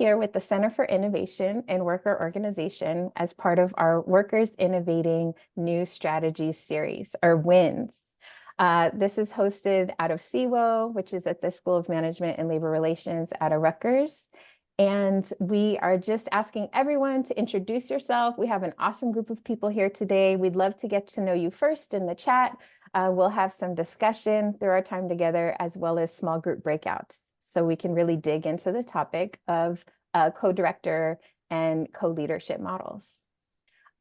here with the Center for Innovation and Worker Organization as part of our Workers Innovating New Strategies series, or WINS. This is hosted out of CIWO, which is at the School of Management and Labor Relations out of Rutgers. And we are just asking everyone to introduce yourself. We have an awesome group of people here today. We'd love to get to know you first in the chat. We'll have some discussion through our time together, as well as small group breakouts, so we can really dig into the topic of co-director and co-leadership models.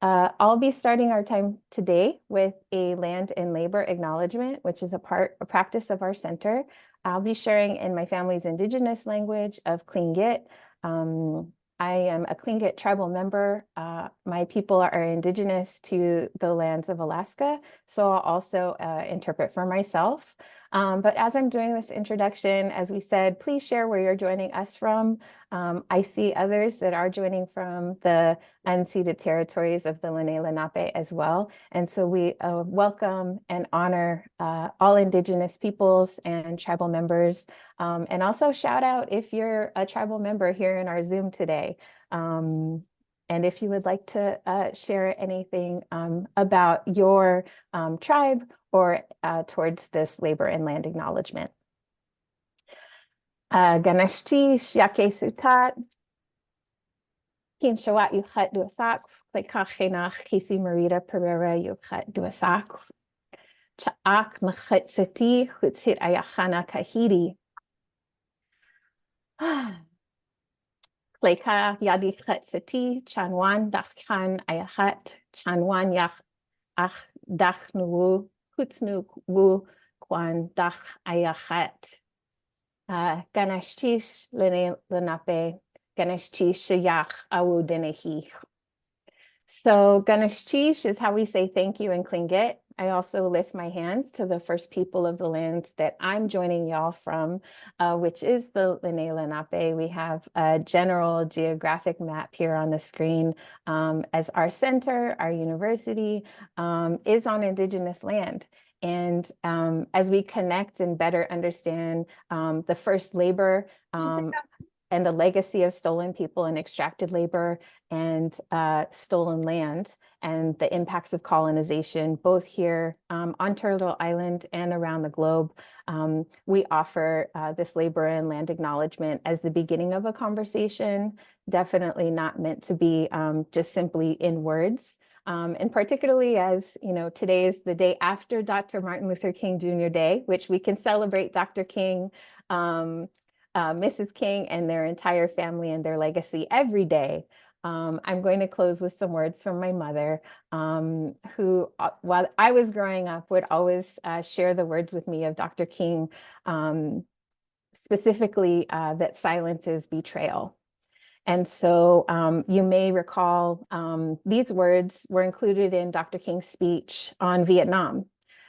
I'll be starting our time today with a land and labor acknowledgement, which is a practice of our center. I'll be sharing in my family's indigenous language of Tlingit. I am a Tlingit tribal member. My people are indigenous to the lands of Alaska, so I'll also interpret for myself. But as I'm doing this introduction, as we said, please share where you're joining us from. I see others that are joining from the unceded territories of the Lenni Lenape as well. And so we welcome and honor all Indigenous peoples and tribal members. And also shout out if you're a tribal member here in our Zoom today. And if you would like to share anything about your tribe or towards this labor and land acknowledgement. Ganeshti Shiake Sutat, Kin Shawat Yuchat Duasak, Lekachenach Kisi Marita Pereira Yuchat Duasak, Chaak Machet Seti, Hutzit Ayachana Kahidi. Kleka Yadi Seti, Chanwan Dachkan Ayachat, Chanwan Yach Ach Dachnu, Hutznu Wu Kwan Dach Ayachat. Ganashtish Lenape, Ganashtish Shayach Awu Denehi. So Ganashtish is how we say thank you in Tlingit. I also lift my hands to the first people of the land that I'm joining y'all from, which is the Lenni Lenape. We have a general geographic map here on the screen, as our center, our university, is on Indigenous land. And as we connect and better understand the first labor and the legacy of stolen people and extracted labor and stolen land and the impacts of colonization, both here on Turtle Island and around the globe, we offer this labor and land acknowledgement as the beginning of a conversation, definitely not meant to be just simply in words. And particularly as, you know, today is the day after Dr. Martin Luther King Jr. Day, which we can celebrate Dr. King, Mrs. King and their entire family and their legacy every day. I'm going to close with some words from my mother, who, while I was growing up, would always share the words with me of Dr. King, specifically that silence is betrayal. And so you may recall these words were included in Dr. King's speech on Vietnam,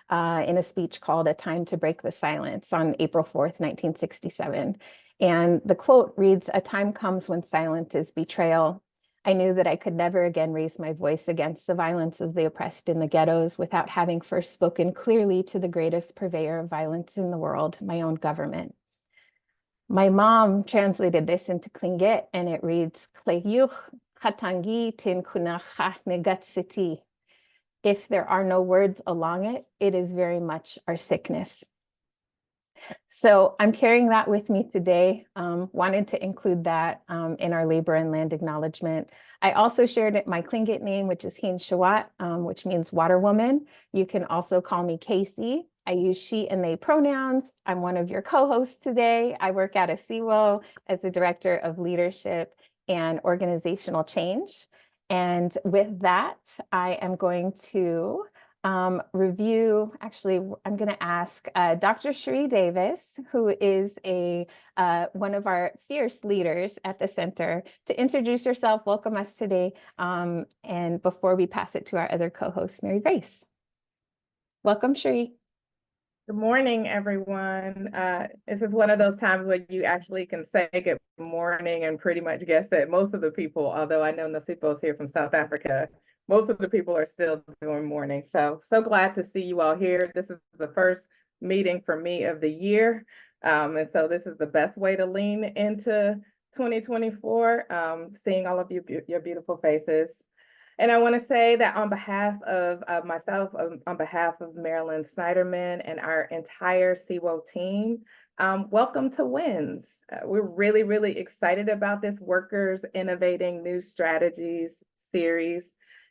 in a speech called A Time to Break the Silence on April 4th, 1967. And the quote reads, "A time comes when silence is betrayal. I knew that I could never again raise my voice against the violence of the oppressed in the ghettos without having first spoken clearly to the greatest purveyor of violence in the world, my own government." My mom translated this into Tlingit, and it reads, "Kleyuch chatangi tin kunach negatsiti." If there are no words along it, it is very much our sickness. So I'm carrying that with me today. Wanted to include that in our labor and land acknowledgement. I also shared my Tlingit name, which is Hin Shawat, which means water woman. You can also call me Casey. I use she and they pronouns. I'm one of your co-hosts today. I work at a CIWO as the Director of Leadership and Organizational Change. And with that, I am going to review, actually, I'm going to ask Dr. Cherie Davis, who is one of our fierce leaders at the center, to introduce yourself, welcome us today, and before we pass it to our other co-host, Mary Grace. Welcome, Cherie. Good morning, everyone. This is one of those times where you actually can say good morning and pretty much guess that most of the people, although I know Nasipo is here from South Africa, most of the people are still doing morning. So glad to see you all here. This is the first meeting for me of the year. And so this is the best way to lean into 2024, seeing all of your beautiful faces. And I want to say that on behalf of myself, on behalf of Marilyn Snyderman and our entire CIWO team, welcome to WINS. We're really, really excited about this Workers Innovating New Strategies series.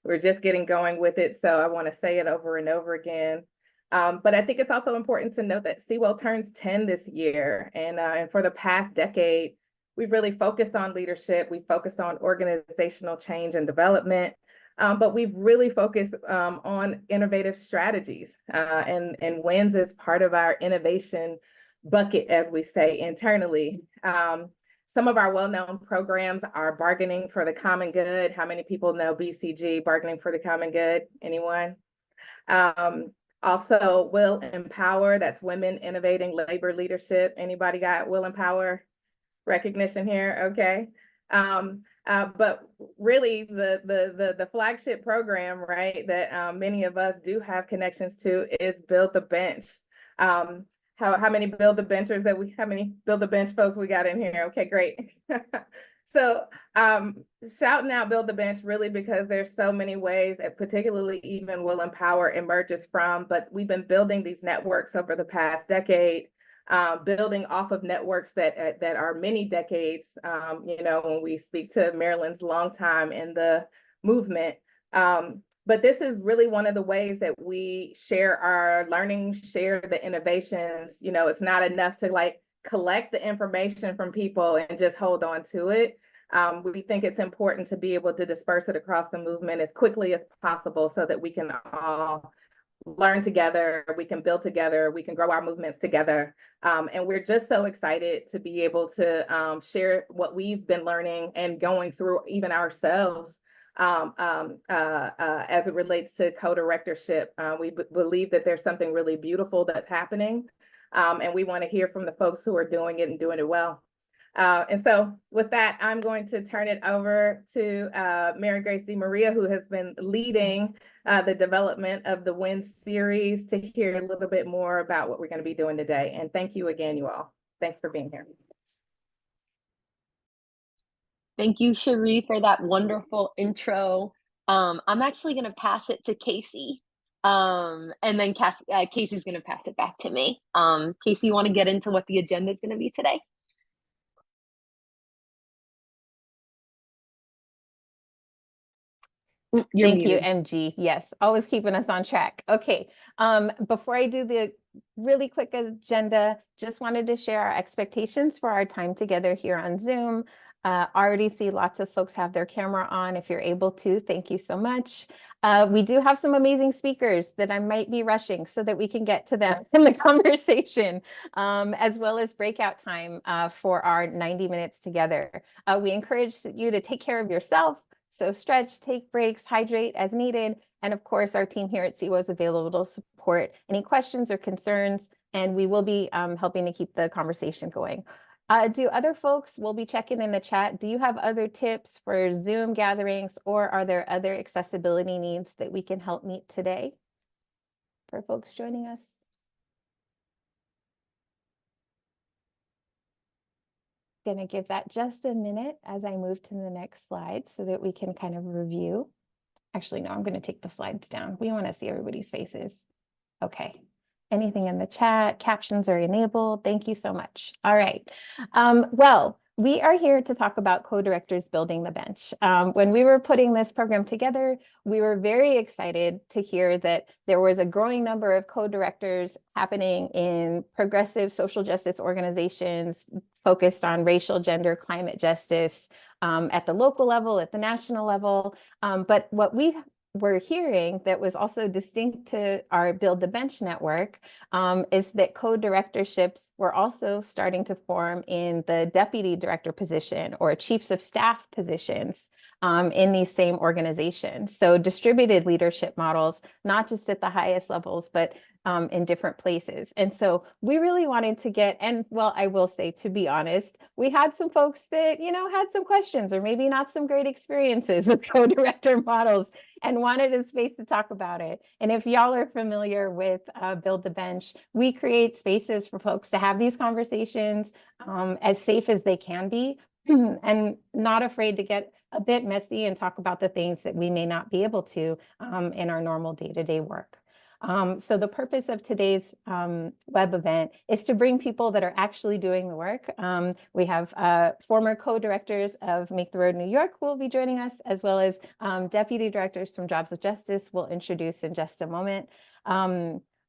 We're just getting going with it, so I want to say it over and over again. But I think it's also important to note that CIWO turns 10 this year, and for the past decade, we've really focused on leadership. We focused on organizational change and development. But we've really focused on innovative strategies, and WINS is part of our innovation bucket, as we say internally. Some of our well-known programs are Bargaining for the Common Good. How many people know BCG, Bargaining for the Common Good? Anyone? Also, Will Empower, that's Women Innovating Labor Leadership. Anybody got Will Empower recognition here? Okay. But really, the flagship program, right, that many of us do have connections to is Build the Bench. How many Build the Benchers how many Build the Bench folks we got in here? Okay, great. So shouting out Build the Bench really because there's so many ways that particularly even Will Empower emerges from, but we've been building these networks over the past decade. Building off of networks that are many decades, when we speak to Marilyn's long time in the movement. But this is really one of the ways that we share our learning, share the innovations. It's not enough to collect the information from people and just hold on to it. We think it's important to be able to disperse it across the movement as quickly as possible so that we can all learn together, we can build together, we can grow our movements together. And we're just so excited to be able to share what we've been learning and going through even ourselves as it relates to co-directorship. We believe that there's something really beautiful that's happening. And we want to hear from the folks who are doing it and doing it well. And so with that, I'm going to turn it over to Mary Grace DeMaria, who has been leading the development of the WINS series, to hear a little bit more about what we're going to be doing today. And thank you again, you all. Thanks for being here. Thank you, Cherie, for that wonderful intro. I'm actually going to pass it to Casey. And then Casey's going to pass it back to me. Casey, you want to get into what the agenda is going to be today? Thank you, MG. Yes, always keeping us on track. Okay, before I do the really quick agenda, just wanted to share our expectations for our time together here on Zoom. Already see lots of folks have their camera on. If you're able to, thank you so much. We do have some amazing speakers that I might be rushing so that we can get to them in the conversation, as well as breakout time for our 90 minutes together. We encourage you to take care of yourself. So stretch, take breaks, hydrate as needed. And of course, our team here at CIWO is available to support any questions or concerns, and we will be helping to keep the conversation going. Do other folks, we'll be checking in the chat, do you have other tips for Zoom gatherings, or are there other accessibility needs that we can help meet today for folks joining us? Going to give that just a minute as I move to the next slide so that we can kind of review. Actually, no, I'm going to take the slides down. We want to see everybody's faces. Okay. Anything in the chat? Captions are enabled. Thank you so much. All right. Well, we are here to talk about co-directors building the bench. When we were putting this program together, we were very excited to hear that there was a growing number of co-directors happening in progressive social justice organizations focused on racial, gender, climate justice at the local level, at the national level. But what we were hearing that was also distinct to our Build the Bench network is that co-directorships were also starting to form in the deputy director position or chiefs of staff positions in these same organizations. So distributed leadership models, not just at the highest levels, but in different places. And so we really wanted to get, and well, I will say, to be honest, we had some folks that, had some questions or maybe not some great experiences with co-director models and wanted a space to talk about it. And if y'all are familiar with Build the Bench, we create spaces for folks to have these conversations as safe as they can be, and not afraid to get a bit messy and talk about the things that we may not be able to in our normal day-to-day work. So the purpose of today's web event is to bring people that are actually doing the work. We have former co-directors of Make the Road New York who will be joining us, as well as deputy directors from Jobs with Justice we'll introduce in just a moment.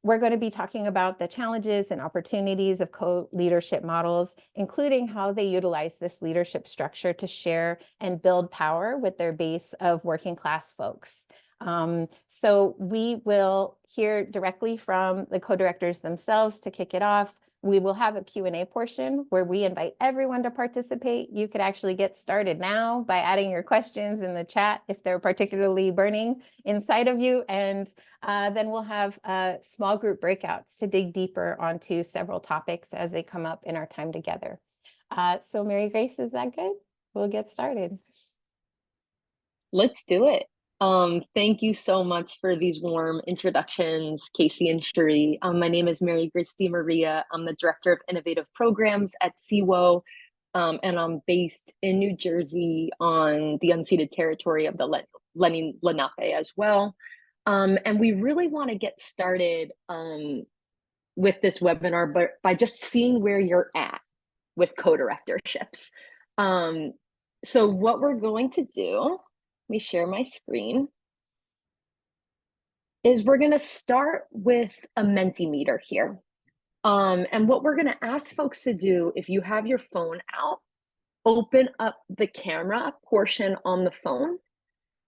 We're going to be talking about the challenges and opportunities of co-leadership models, including how they utilize this leadership structure to share and build power with their base of working class folks. So we will hear directly from the co-directors themselves to kick it off. We will have a Q&A portion where we invite everyone to participate. You could actually get started now by adding your questions in the chat if they're particularly burning inside of you. And then we'll have small group breakouts to dig deeper onto several topics as they come up in our time together. So Mary Grace, is that good? We'll get started. Let's do it. Thank you so much for these warm introductions, Casey and Cherie. My name is Mary Grace DiMaria. I'm the Director of Innovative Programs at CIWO, and I'm based in New Jersey on the unceded territory of the Lenni Lenape as well. And we really want to get started with this webinar, but by just seeing where you're at with co-directorships. So what we're going to do, let me share my screen, is we're going to start with a Mentimeter here. And what we're going to ask folks to do, if you have your phone out, open up the camera portion on the phone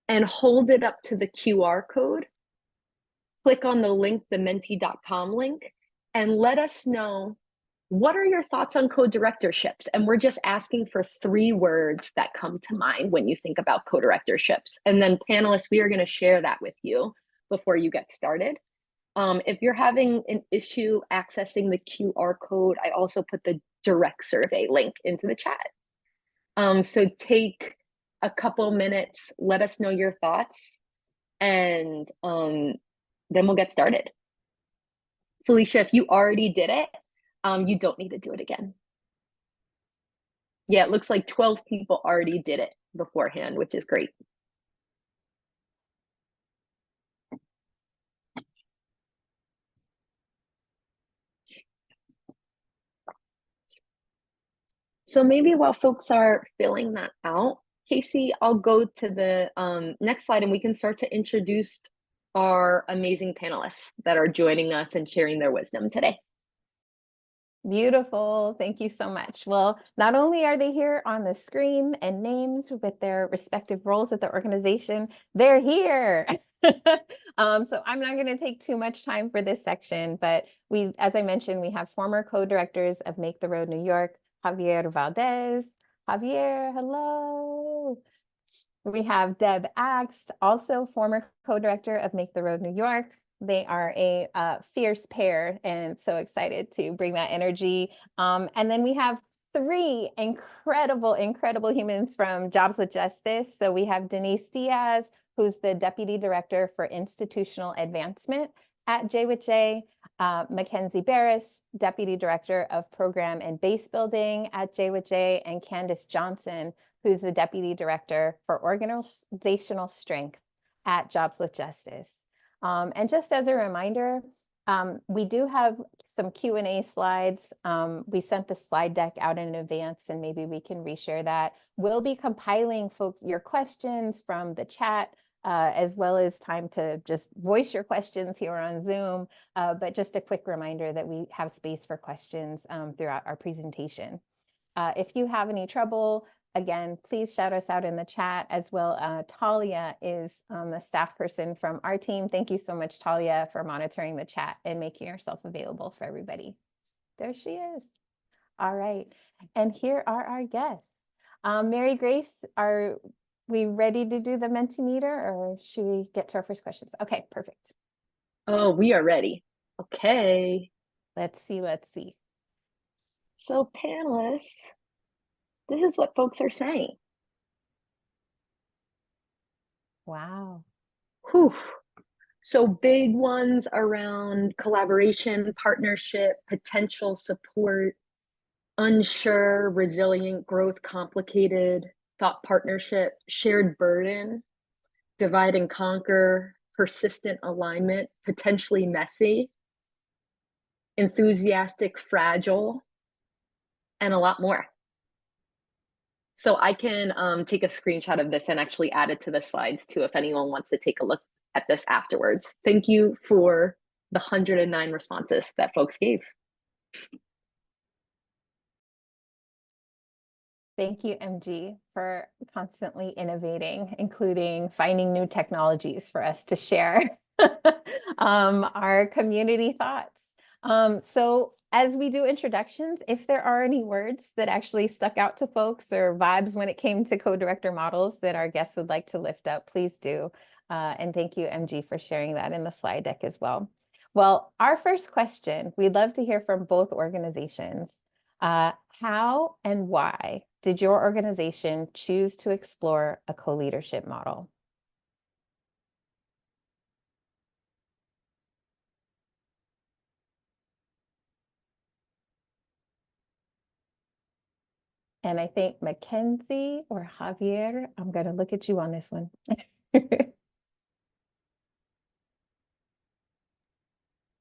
and hold it up to the QR code. Click on the link, the menti.com link, and let us know, what are your thoughts on co-directorships? And we're just asking for 3 words that come to mind when you think about co-directorships. And then panelists, we are going to share that with you before you get started. If you're having an issue accessing the QR code, I also put the direct survey link into the chat. So take a couple minutes, let us know your thoughts, and then we'll get started. Felicia, if you already did it, you don't need to do it again. Yeah, it looks like 12 people already did it beforehand, which is great. So maybe while folks are filling that out, Casey, I'll go to the next slide and we can start to introduce our amazing panelists that are joining us and sharing their wisdom today. Beautiful. Thank you so much. Well, not only are they here on the screen and names with their respective roles at the organization, they're here. So I'm not going to take too much time for this section, but as I mentioned, we have former co-directors of Make the Road New York, Javier Valdez. Javier, hello. We have Deb Axt, also former co-director of Make the Road New York. They are a fierce pair and so excited to bring that energy. And then we have 3 incredible humans from Jobs with Justice. So we have Denise Diaz, who's the Deputy Director for Institutional Advancement at J with J, Mackenzie Barris, Deputy Director of Program and Base Building at J with J, and Candace Johnson, who's the Deputy Director for Organizational Strength at Jobs with Justice. And just as a reminder, we do have some Q&A slides. We sent the slide deck out in advance, and maybe we can reshare that. We'll be compiling your questions from the chat, as well as time to just voice your questions here on Zoom. But just a quick reminder that we have space for questions throughout our presentation. If you have any trouble, again, please shout us out in the chat as well. Talia is a staff person from our team. Thank you so much, Talia, for monitoring the chat and making yourself available for everybody. There she is. All right. And here are our guests. Mary Grace, are we ready to do the Mentimeter, or should we get to our first questions? Okay, perfect. Oh, we are ready. Okay. Let's see. So panelists, this is what folks are saying. Wow. Whew. So big ones around collaboration, partnership, potential support. unsure, resilient, growth, complicated, thought partnership, shared burden, divide and conquer, persistent alignment, potentially messy, enthusiastic, fragile, and a lot more. So I can take a screenshot of this and actually add it to the slides too, if anyone wants to take a look at this afterwards. Thank you for the 109 responses that folks gave. Thank you, MG, for constantly innovating, including finding new technologies for us to share our community thoughts. So as we do introductions, if there are any words that actually stuck out to folks or vibes when it came to co-director models that our guests would like to lift up, please do. And thank you, MG, for sharing that in the slide deck as well. Well, our first question, we'd love to hear from both organizations. How and why did your organization choose to explore a co-leadership model? And I think Mackenzie or Javier, I'm going to look at you on this one.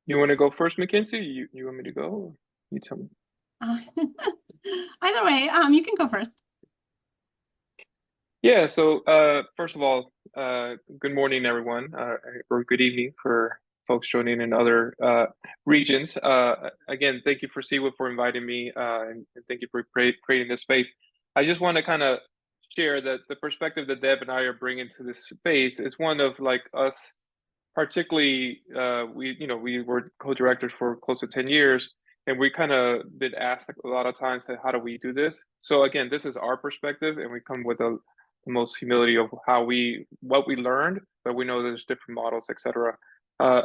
You want to go first, Mackenzie? You want me to go? You tell me. Either way, you can go first. Yeah, so first of all, good morning, everyone, or good evening for folks joining in other regions. Again, thank you for CIWO for inviting me, and thank you for creating this space. I just want to kind of share that the perspective that Deb and I are bringing to this space is one of like us, particularly, we were co-directors for close to 10 years. And we kind of been asked a lot of times, how do we do this? So again, this is our perspective, and we come with the most humility of what we learned, but we know there's different models, etc.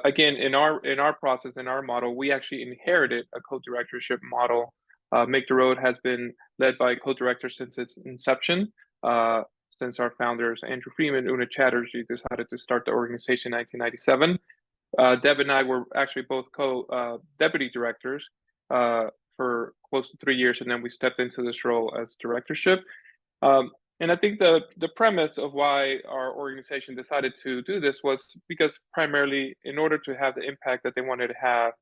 Again, in our process, in our model, we actually inherited a co-directorship model. Make the Road has been led by co-directors since its inception. Since our founders, Andrew Freeman, Una Chatterjee, decided to start the organization in 1997. Deb and I were actually both co-deputy directors for close to 3 years, and then we stepped into this role as directorship. And I think the premise of why our organization decided to do this was because primarily in order to have the impact that they wanted to have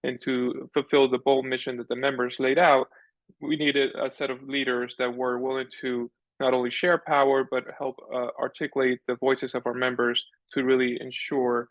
and to fulfill the bold mission that the members laid out, we needed a set of leaders that were willing to not only share power, but help articulate the voices of our members to really ensure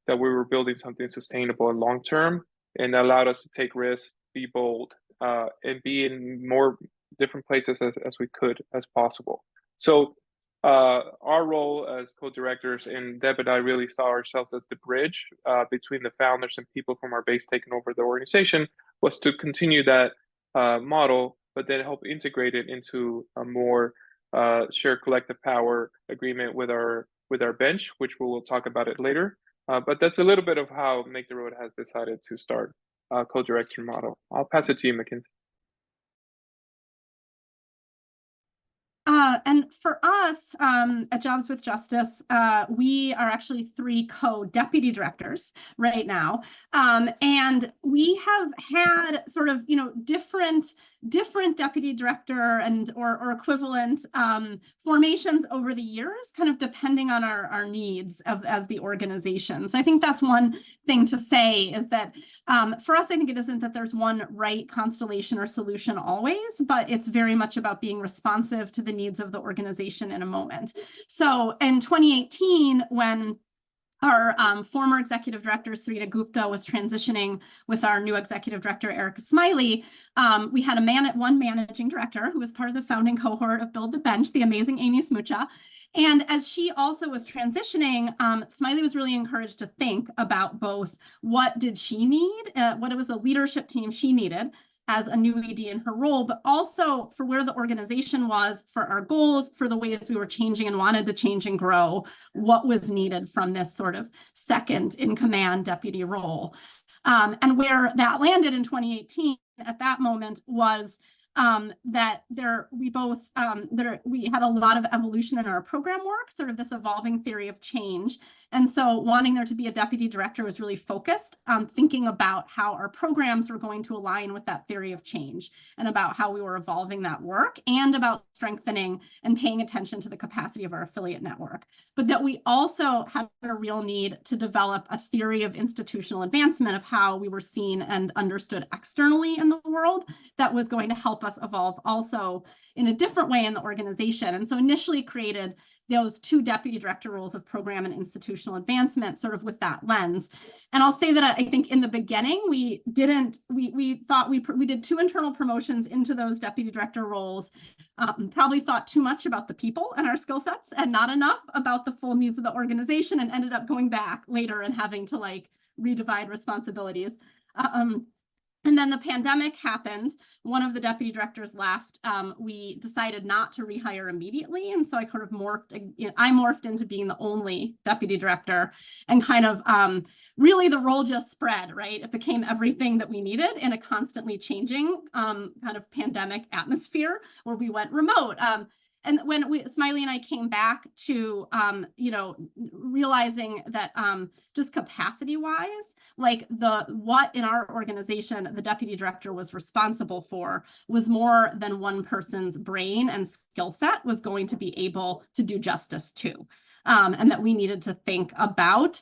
that we were building something sustainable and long-term, and allowed us to take risks, be bold, and be in more different places as we could as possible. So our role as co-directors, and Deb and I really saw ourselves as the bridge between the founders and people from our base taking over the organization, was to continue that model, but then help integrate it into a more shared collective power agreement with our bench, which we will talk about it later. But that's a little bit of how Make the Road has decided to start a co-director model. I'll pass it to you, Mackenzie. And for us at Jobs with Justice, we are actually 3 co-deputy directors right now. And we have had sort of, different deputy director or equivalent formations over the years, kind of depending on our needs as the organization. So I think that's one thing to say, is that for us, I think it isn't that there's one right constellation or solution always, but it's very much about being responsive to the needs of the organization in a moment. So in 2018, when our former executive director, Sarita Gupta, was transitioning with our new executive director, Erica Smiley, we had one managing director who was part of the founding cohort of Build the Bench, the amazing Amy Smucha. And as she also was transitioning, Smiley was really encouraged to think about both what did she need, what it was a leadership team she needed as a new ED in her role, but also for where the organization was, for our goals, for the ways we were changing and wanted to change and grow, what was needed from this sort of second in command deputy role. And where that landed in 2018 at that moment was that we had a lot of evolution in our program work, sort of this evolving theory of change. And so wanting there to be a deputy director was really focused on thinking about how our programs were going to align with that theory of change and about how we were evolving that work and about strengthening and paying attention to the capacity of our affiliate network. But that we also had a real need to develop a theory of institutional advancement of how we were seen and understood externally in the world that was going to help us evolve also in a different way in the organization. And so initially created those two deputy director roles of program and institutional advancement sort of with that lens. And I'll say that I think in the beginning, we thought we did 2 internal promotions into those deputy director roles, probably thought too much about the people and our skill sets and not enough about the full needs of the organization, and ended up going back later and having to like redivide responsibilities. And then the pandemic happened. One of the deputy directors left. We decided not to rehire immediately. And so I kind of morphed into being the only deputy director, and kind of really the role just spread, right? It became everything that we needed in a constantly changing kind of pandemic atmosphere where we went remote. And when Smiley and I came back to, realizing that just capacity wise, like what in our organization the deputy director was responsible for was more than one person's brain and skill set was going to be able to do justice to. And that we needed to think about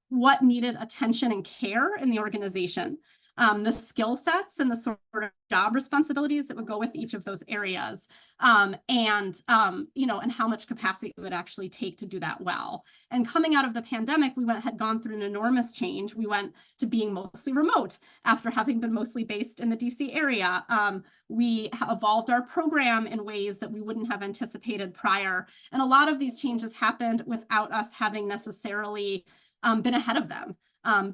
what needed attention and care in the organization. The skill sets and the sort of job responsibilities that would go with each of those areas, and how much capacity it would actually take to do that well. And coming out of the pandemic, we had gone through an enormous change. We went to being mostly remote after having been mostly based in the DC area. We evolved our program in ways that we wouldn't have anticipated prior. And a lot of these changes happened without us having necessarily been ahead of them.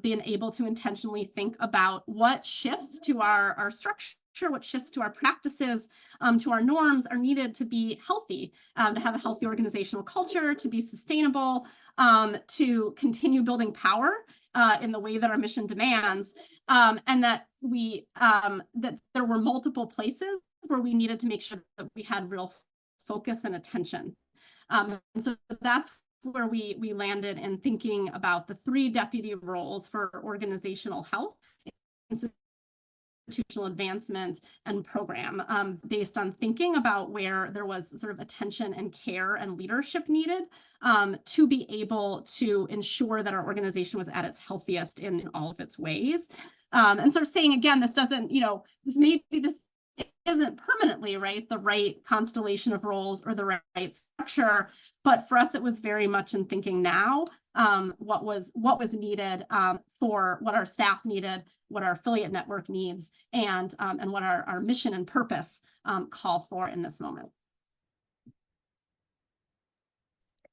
Being able to intentionally think about what shifts to our structure, what shifts to our practices, to our norms are needed to be healthy, to have a healthy organizational culture, to be sustainable, to continue building power in the way that our mission demands, and that that there were multiple places where we needed to make sure that we had real focus and attention. And so that's where we landed in thinking about the 3 deputy roles for organizational health, institutional advancement, and program, based on thinking about where there was sort of attention and care and leadership needed to be able to ensure that our organization was at its healthiest in all of its ways. And sort of saying, again, this doesn't, this isn't permanently the right constellation of roles or the right structure, but for us it was very much in thinking now what was needed for what our staff needed, what our affiliate network needs, and what our mission and purpose call for in this moment.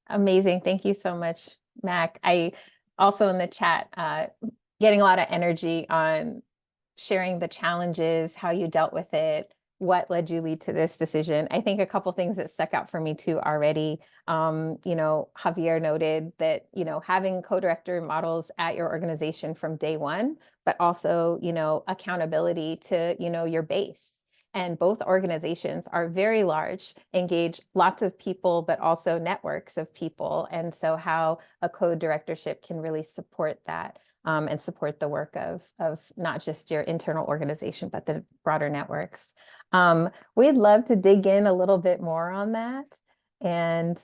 Amazing. Thank you so much, Mac. I also in the chat getting a lot of energy on sharing the challenges, how you dealt with it, what led you lead to this decision. I think a couple things that stuck out for me too already. Javier noted that, having co-director models at your organization from day one, but also, accountability to, your base. And both organizations are very large, engage lots of people, but also networks of people. And so how a co-directorship can really support that. And support the work of not just your internal organization, but the broader networks. We'd love to dig in a little bit more on that. And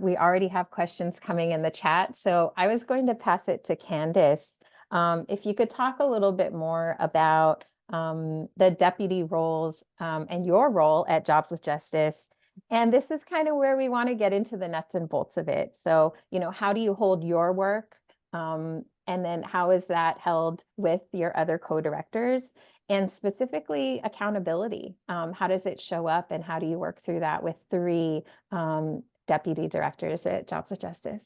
we already have questions coming in the chat. So I was going to pass it to Candace. If you could talk a little bit more about the deputy roles and your role at Jobs with Justice. And this is kind of where we want to get into the nuts and bolts of it. So, how do you hold your work? And then how is that held with your other co-directors, and specifically accountability? How does it show up, and how do you work through that with 3 deputy directors at Jobs with Justice?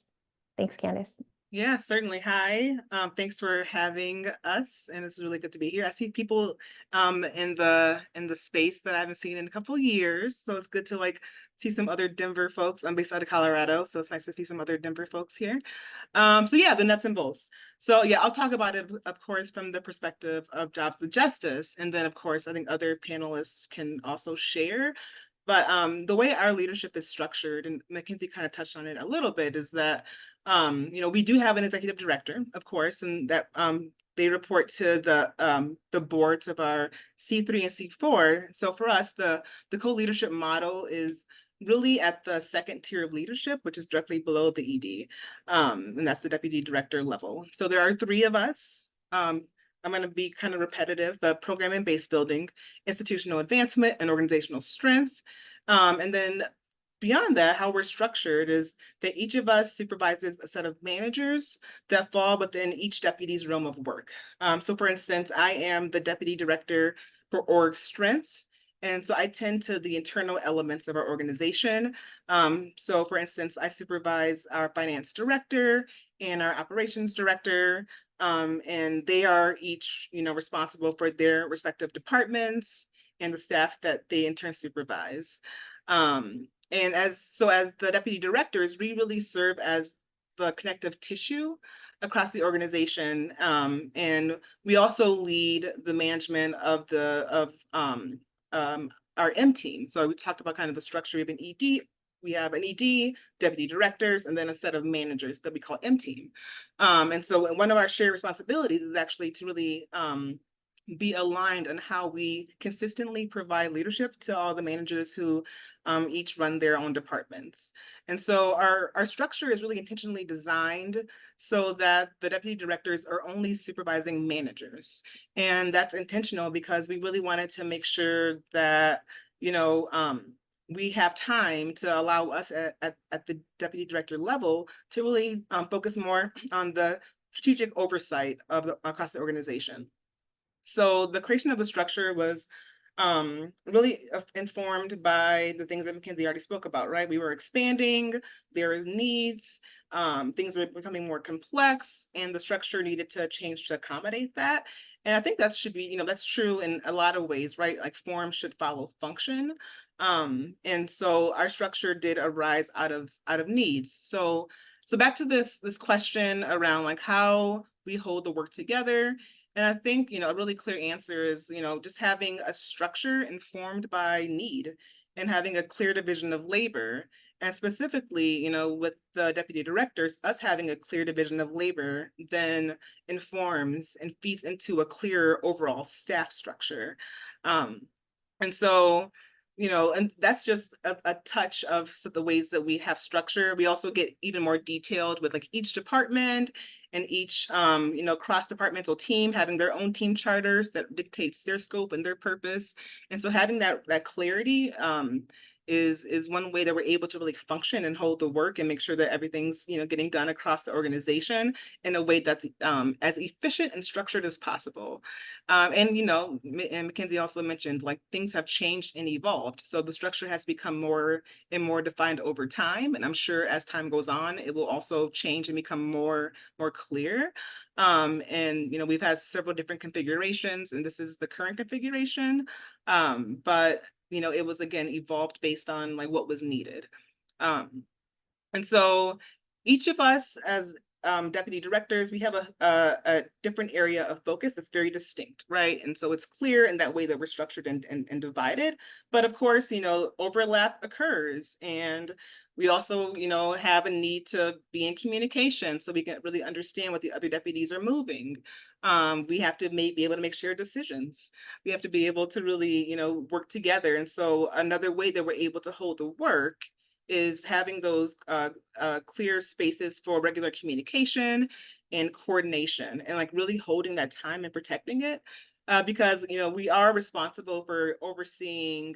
Thanks, Candace. Yeah, certainly. Hi. Thanks for having us, and it's really good to be here. I see people in the space that I haven't seen in a couple of years, so it's good to like see some other Denver folks. I'm based out of Colorado, so it's nice to see some other Denver folks here. So yeah, the nuts and bolts. So yeah, I'll talk about it, of course, from the perspective of jobs with justice, and then of course, I think other panelists can also share. But the way our leadership is structured, and Mackenzie kind of touched on it a little bit, is that we do have an executive director, of course, and that they report to the boards of our C3 and C4. So for us, the co-leadership model is really at the second tier of leadership, which is directly below the ED, and that's the deputy director level. So there are three of us. I'm going to be kind of repetitive, but program and base building, institutional advancement, and organizational strength. And then beyond that, how we're structured is that each of us supervises a set of managers that fall within each deputy's realm of work. So for instance, I am the deputy director for org strength. And so I tend to the internal elements of our organization. So for instance, I supervise our finance director and our operations director. And they are each, responsible for their respective departments and the staff that they in turn supervise. And as the deputy directors, we really serve as the connective tissue across the organization. And we also lead the management of our M team. So we talked about kind of the structure of an ED. We have an ED, deputy directors, and then a set of managers that we call M team. And so one of our shared responsibilities is actually to really be aligned on how we consistently provide leadership to all the managers who each run their own departments. And so our structure is really intentionally designed so that the deputy directors are only supervising managers. And that's intentional because we really wanted to make sure that, we have time to allow us at the deputy director level to really focus more on the strategic oversight across the organization. So the creation of the structure was really informed by the things that Mackenzie already spoke about, right? We were expanding, there were needs, things were becoming more complex, and the structure needed to change to accommodate that. And I think that should be, that's true in a lot of ways, right? Like form should follow function. And so our structure did arise out of needs. So back to this question around like how we hold the work together. And I think, a really clear answer is, just having a structure informed by need and having a clear division of labor. And specifically, with the deputy directors, us having a clear division of labor then informs and feeds into a clear overall staff structure. And so, and that's just a touch of the ways that we have structure. We also get even more detailed with like each department and each, cross-departmental team having their own team charters that dictates their scope and their purpose. And so having that clarity is one way that we're able to really function and hold the work and make sure that everything's, getting done across the organization in a way that's as efficient and structured as possible. And Mackenzie also mentioned like things have changed and evolved. So the structure has become more and more defined over time. And I'm sure as time goes on, it will also change and become more clear. And we've had several different configurations, and this is the current configuration. But it was again evolved based on like what was needed. And so each of us as deputy directors, we have a different area of focus that's very distinct, right? And so it's clear in that way that we're structured and divided. But of course, overlap occurs. And we also, have a need to be in communication so we can really understand what the other deputies are moving. We have to be able to make shared decisions. We have to be able to really, work together. And so another way that we're able to hold the work is having those clear spaces for regular communication and coordination and like really holding that time and protecting it because, we are responsible for overseeing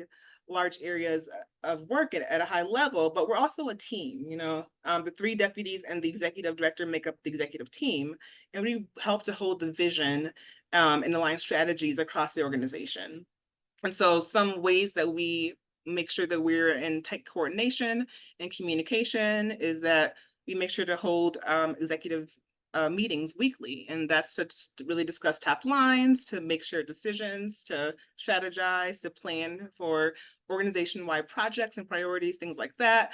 large areas of work at a high level, but we're also a team, the three deputies and the executive director make up the executive team, and we help to hold the vision and align strategies across the organization. And so some ways that we make sure that we're in tight coordination and communication is that, we make sure to hold executive meetings weekly, and that's to really discuss top lines, to make sure decisions, to strategize, to plan for organization-wide projects and priorities, things like that.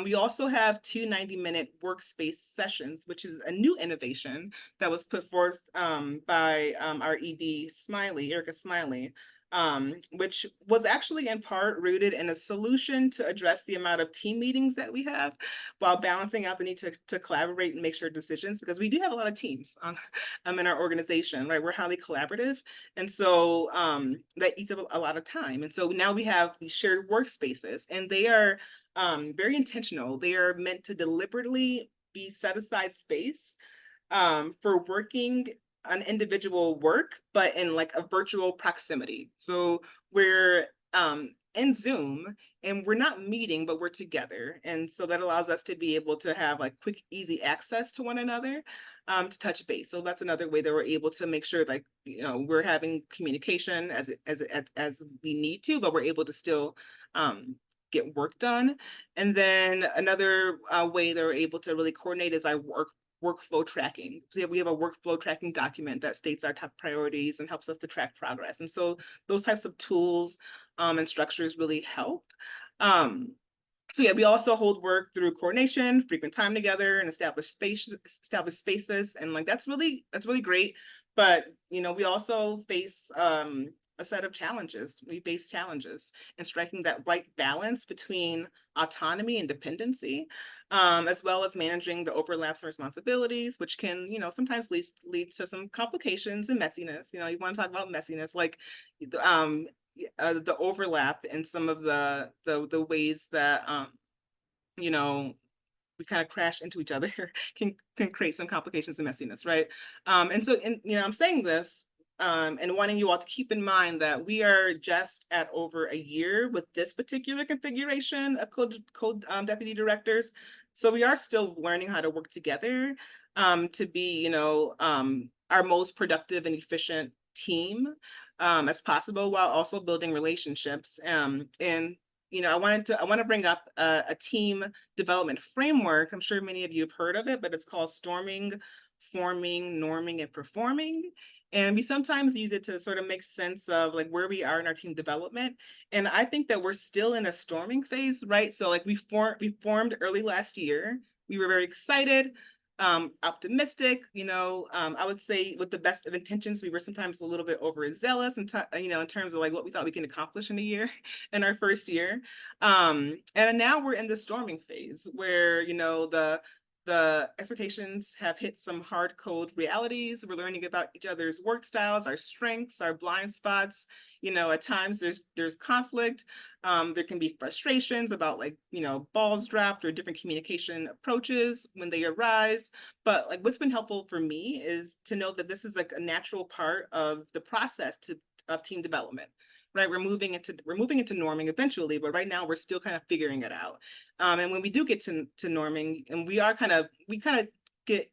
We also have 2 90-minute workspace sessions, which is a new innovation that was put forth by our ED Smiley, Erica Smiley, which was actually in part rooted in a solution to address the amount of team meetings that we have, while balancing out the need to collaborate and make sure decisions, because we do have a lot of teams in our organization, right? We're highly collaborative. And so that eats up a lot of time. And so now we have these shared workspaces, and they are very intentional. They are meant to deliberately be set aside space for working on individual work, but in like a virtual proximity. So we're in Zoom, and we're not meeting, but we're together. And so that allows us to be able to have like quick, easy access to one another to touch base. So that's another way that we're able to make sure, like, you know, we're having communication as we need to, but we're able to still get work done. And then another way that we're able to really coordinate is our workflow tracking. So we have a workflow tracking document that states our top priorities and helps us to track progress. And so those types of tools and structures really help. So yeah, we also hold work through coordination, frequent time together, and established spaces. And like that's really great. But you know, we also face a set of challenges. We face challenges in striking that right balance between autonomy and dependency, as well as managing the overlaps and responsibilities, which can, you know, sometimes lead to some complications and messiness. You know, you want to talk about messiness, like the overlap in some of the ways that you know, we kind of crash into each other can create some complications and messiness, right? And so, you know, I'm saying this and wanting you all to keep in mind that we are just at over a year with this particular configuration of co-deputy directors. So we are still learning how to work together to be, you know, our most productive and efficient team as possible, while also building relationships. And you know, I want to bring up a team development framework. I'm sure many of you have heard of it, but it's called storming, forming, norming, and performing. And we sometimes use it to sort of make sense of like where we are in our team development. And I think that we're still in a storming phase, right? So like we formed early last year. We were very excited, optimistic, you know. I would say with the best of intentions, we were sometimes a little bit overzealous and you know, in terms of like what we thought we can accomplish in a year, in our first year. And now we're in the storming phase where, you know, the expectations have hit some hard code realities. We're learning about each other's work styles, our strengths, our blind spots. You know, at times there's conflict. There can be frustrations about like, you know, balls dropped or different communication approaches when they arise. But like what's been helpful for me is to know that this is like a natural part of the process of team development. Right, we're moving into norming eventually, but right now we're still kind of figuring it out. And when we do get to norming, and we kind of get,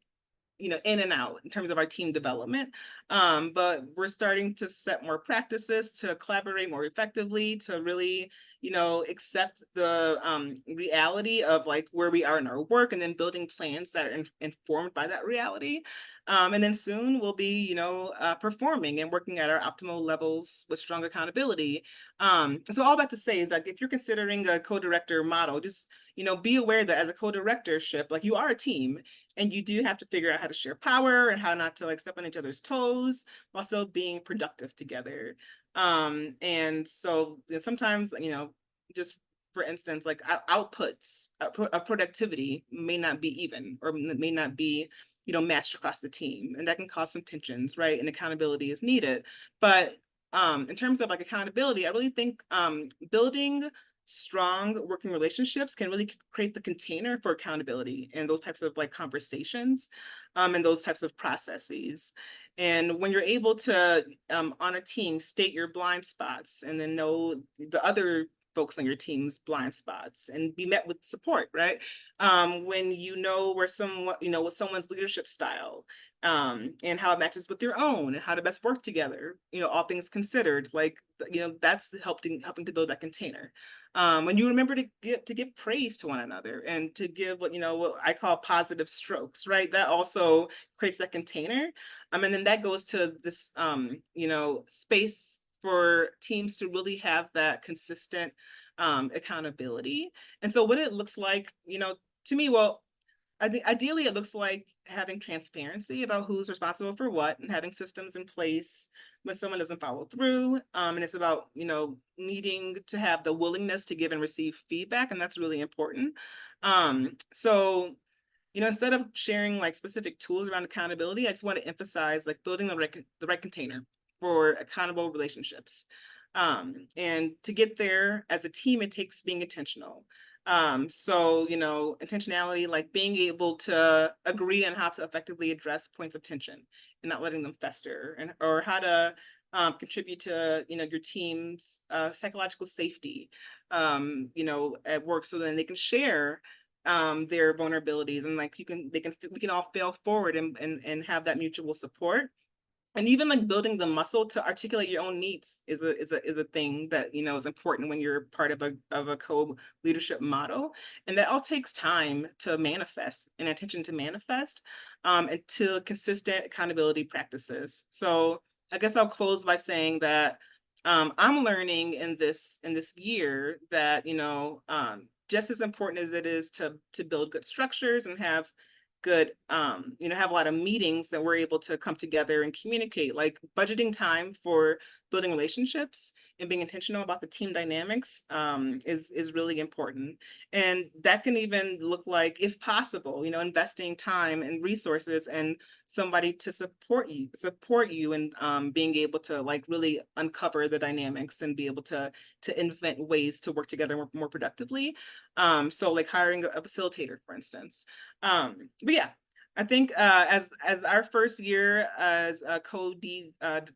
you know, in and out in terms of our team development, but we're starting to set more practices to collaborate more effectively, to really, you know, accept the reality of like where we are in our work, and then building plans that are informed by that reality. And then soon we'll be, you know, performing and working at our optimal levels with strong accountability. So all that to say is that if you're considering a co-director model, just, you know, be aware that as a co-directorship, like you are a team, and you do have to figure out how to share power and how not to like step on each other's toes while still being productive together. And so sometimes, you know, just for instance, like outputs of productivity may not be even, or may not be, you know, matched across the team, and that can cause some tensions, right? And accountability is needed. But in terms of like accountability, I really think building strong working relationships can really create the container for accountability and those types of like conversations and those types of processes. And when you're able to on a team state your blind spots and then know the other focus on your team's blind spots and be met with support, right? When you know what someone's leadership style, and how it matches with your own, and how to best work together, all things considered, like, that's helping to build that container. When you remember to give praise to one another and to give what I call positive strokes, right? That also creates that container. And then that goes to this, space for teams to really have that consistent accountability. And so what it looks like, to me, well, I think ideally it looks like having transparency about who's responsible for what, and having systems in place when someone doesn't follow through. And it's about, needing to have the willingness to give and receive feedback. And that's really important. So, instead of sharing like specific tools around accountability, I just want to emphasize like building the right container for accountable relationships. And to get there as a team, it takes being intentional. So, intentionality, like being able to agree on how to effectively address points of tension and not letting them fester, or how to contribute to, your team's psychological safety, at work, so then they can share their vulnerabilities, and like we can all fail forward and have that mutual support. And even like building the muscle to articulate your own needs is a thing that is important when you're part of a co-leadership model. And that all takes time to manifest, and attention to manifest, and to consistent accountability practices. So I guess I'll close by saying that I'm learning in this year that just as important as it is to build good structures and have good, have a lot of meetings that we're able to come together and communicate, like budgeting time for building relationships and being intentional about the team dynamics is really important. And that can even look like, if possible, investing time and resources and somebody to support you and being able to like really uncover the dynamics and be able to invent ways to work together more productively. So like hiring a facilitator, for instance. But yeah, I think as our first year as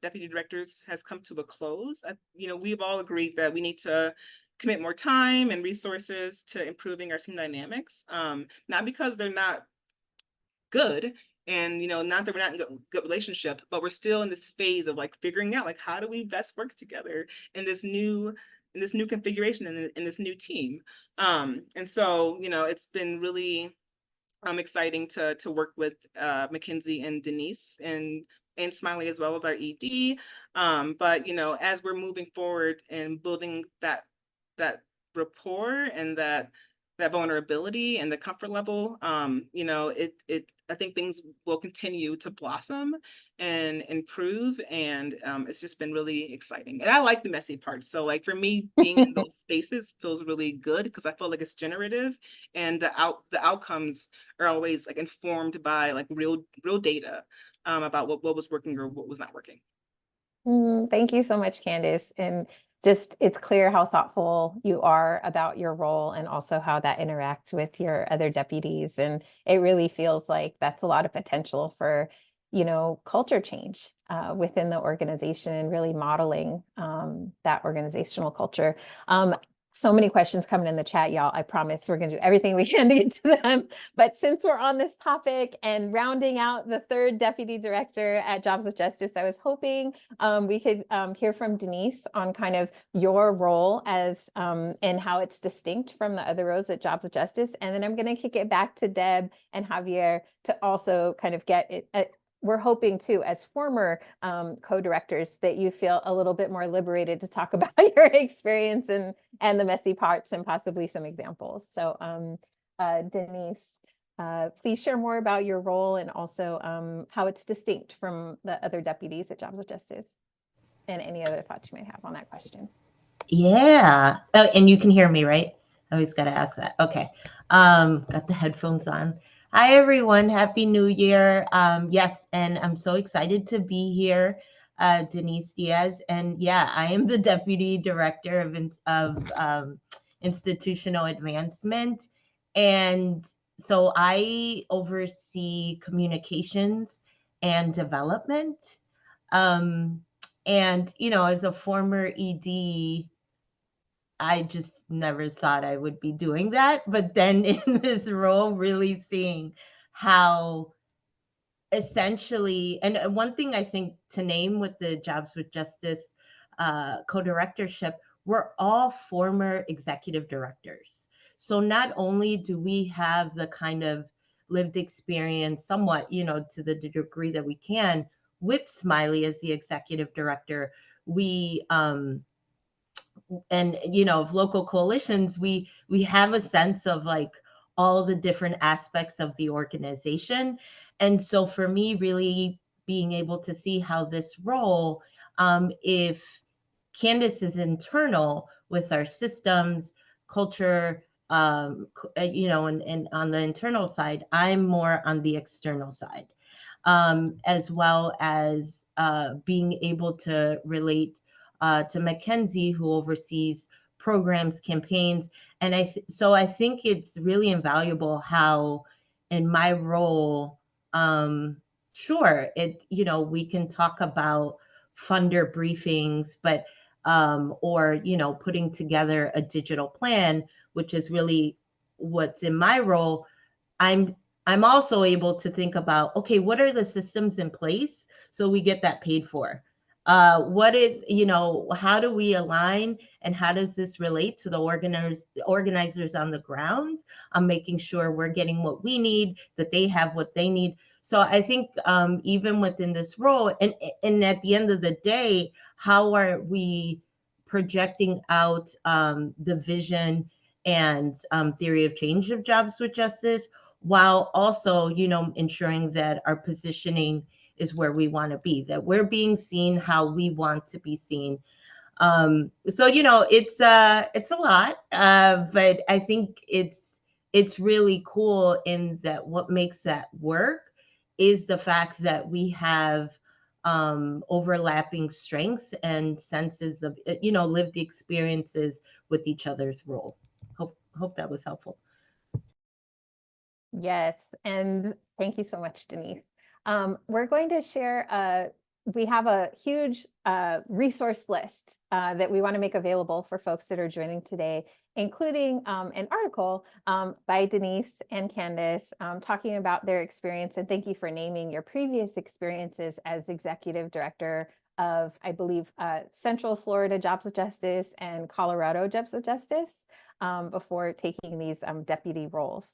deputy directors has come to a close, we've all agreed that we need to commit more time and resources to improving our team dynamics. Not because they're not good, and not that we're not in good relationship, but we're still in this phase of like figuring out like how do we best work together in this new configuration, in this new team. And so it's been really exciting to work with Mackenzie and Denise and Smiley, as well as our ED. But as we're moving forward and building that rapport and that vulnerability and the comfort level, I think things will continue to blossom and improve, and it's just been really exciting. And I like the messy parts. So like for me, being in those spaces feels really good because I feel like it's generative, and the outcomes are always like informed by like real data about what was working or what was not working. Thank you so much, Candace. And just, it's clear how thoughtful you are about your role and also how that interacts with your other deputies. And it really feels like that's a lot of potential for, culture change within the organization, and really modeling that organizational culture. So many questions coming in the chat, y'all. I promise we're going to do everything we can to get to them. But since we're on this topic and rounding out the third deputy director at Jobs with Justice, I was hoping we could hear from Denise on kind of your role as and how it's distinct from the other roles at Jobs with Justice. And then I'm going to kick it back to Deb and Javier to also kind of get it. We're hoping too, as former co-directors, that you feel a little bit more liberated to talk about your experience and the messy parts and possibly some examples. So Denise, please share more about your role and also how it's distinct from the other deputies at Jobs with Justice, and any other thoughts you may have on that question. Yeah. Oh, and you can hear me, right? I always got to ask that. Okay. Got the headphones on. Hi, everyone. Happy New Year. Yes, and I'm so excited to be here, Denise Diaz. And yeah, I am the Deputy Director of Institutional Advancement. And so I oversee communications and development. And, as a former ED, I just never thought I would be doing that. But then in this role, really seeing how essentially, and one thing I think to name with the Jobs with Justice co-directorship, we're all former executive directors. So not only do we have the kind of lived experience somewhat, to the degree that we can with Smiley as the executive director, we and of local coalitions, we have a sense of like all the different aspects of the organization. And so for me, really being able to see how this role, if Candace is internal with our systems, culture, and on the internal side, I'm more on the external side, as well as being able to relate to Mackenzie, who oversees programs, campaigns. And so I think it's really invaluable how in my role, sure, we can talk about funder briefings, but or putting together a digital plan, which is really what's in my role. I'm also able to think about, okay, what are the systems in place so we get that paid for? What is, how do we align, and how does this relate to the organizers on the ground? I'm making sure we're getting what we need, that they have what they need. So I think even within this role, and at the end of the day, how are we projecting out the vision and theory of change of Jobs with Justice, while also, ensuring that our positioning is where we want to be, that we're being seen how we want to be seen. So, it's a lot, but I think it's really cool in that what makes that work is the fact that we have overlapping strengths and senses of, lived experiences with each other's role. Hope that was helpful. Yes, and thank you so much, Denise. We're going to share, we have a huge resource list that we want to make available for folks that are joining today, including an article by Denise and Candace talking about their experience. And thank you for naming your previous experiences as executive director of, I believe, Central Florida Jobs with Justice and Colorado Jobs with Justice before taking these deputy roles.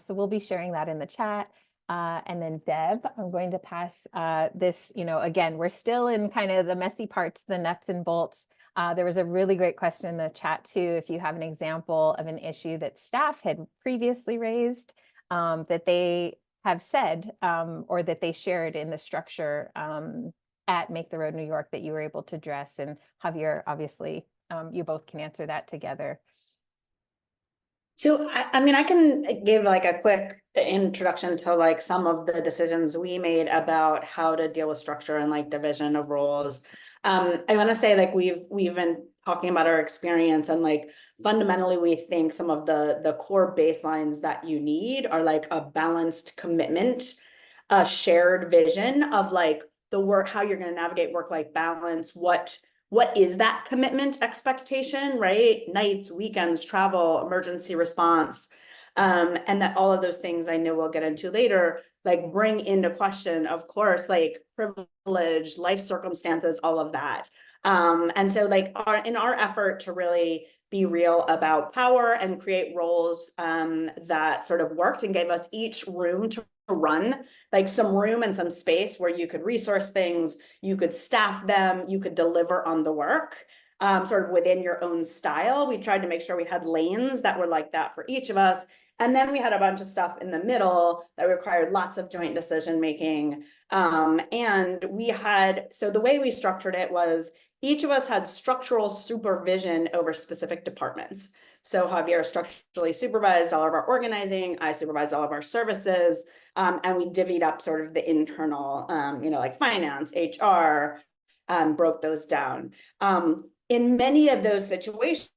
So we'll be sharing that in the chat. And then Deb, I'm going to pass this, again, we're still in kind of the messy parts, the nuts and bolts. There was a really great question in the chat too, if you have an example of an issue that staff had previously raised that they have said or that they shared in the structure at Make the Road New York that you were able to address. And Javier, obviously, you both can answer that together. So, I mean, I can give like a quick introduction to like some of the decisions we made about how to deal with structure and like division of roles. I want to say like we've been talking about our experience, and like fundamentally we think some of the core baselines that you need are like a balanced commitment, a shared vision of like the work, how you're going to navigate work-life balance, what is that commitment expectation, right? Nights, weekends, travel, emergency response, and that all of those things I know we'll get into later, like bring into question, of course, like privilege, life circumstances, all of that. And so like in our effort to really be real about power and create roles that sort of worked and gave us each room to run, like some room and some space where you could resource things, you could staff them, you could deliver on the work sort of within your own style. We tried to make sure we had lanes that were like that for each of us. And then we had a bunch of stuff in the middle that required lots of joint decision making. And we had, so the way we structured it was each of us had structural supervision over specific departments. So Javier structurally supervised all of our organizing, I supervised all of our services, and we divvied up sort of the internal, like finance, HR, broke those down. In many of those situations,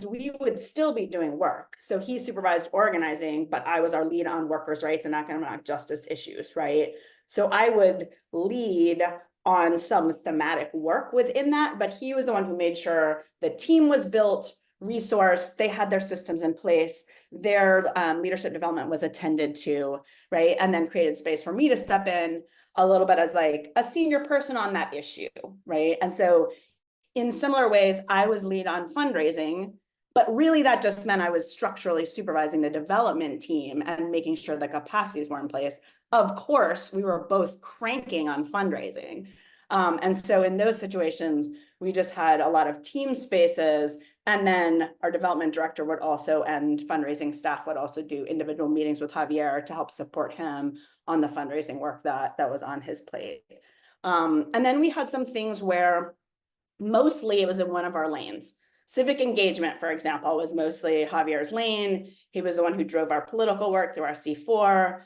we would still be doing work. So he supervised organizing, but I was our lead on workers' rights and economic justice issues, right? So I would lead on some thematic work within that, but he was the one who made sure the team was built, resourced, they had their systems in place, their leadership development was attended to, right? And then created space for me to step in a little bit as like a senior person on that issue, right? And so in similar ways, I was lead on fundraising, but really that just meant I was structurally supervising the development team and making sure the capacities were in place. Of course, we were both cranking on fundraising. And so in those situations, we just had a lot of team spaces, and then our development director would also, and fundraising staff would also do individual meetings with Javier to help support him on the fundraising work that was on his plate. And then we had some things where mostly it was in one of our lanes. Civic engagement, for example, was mostly Javier's lane. He was the one who drove our political work through our C4.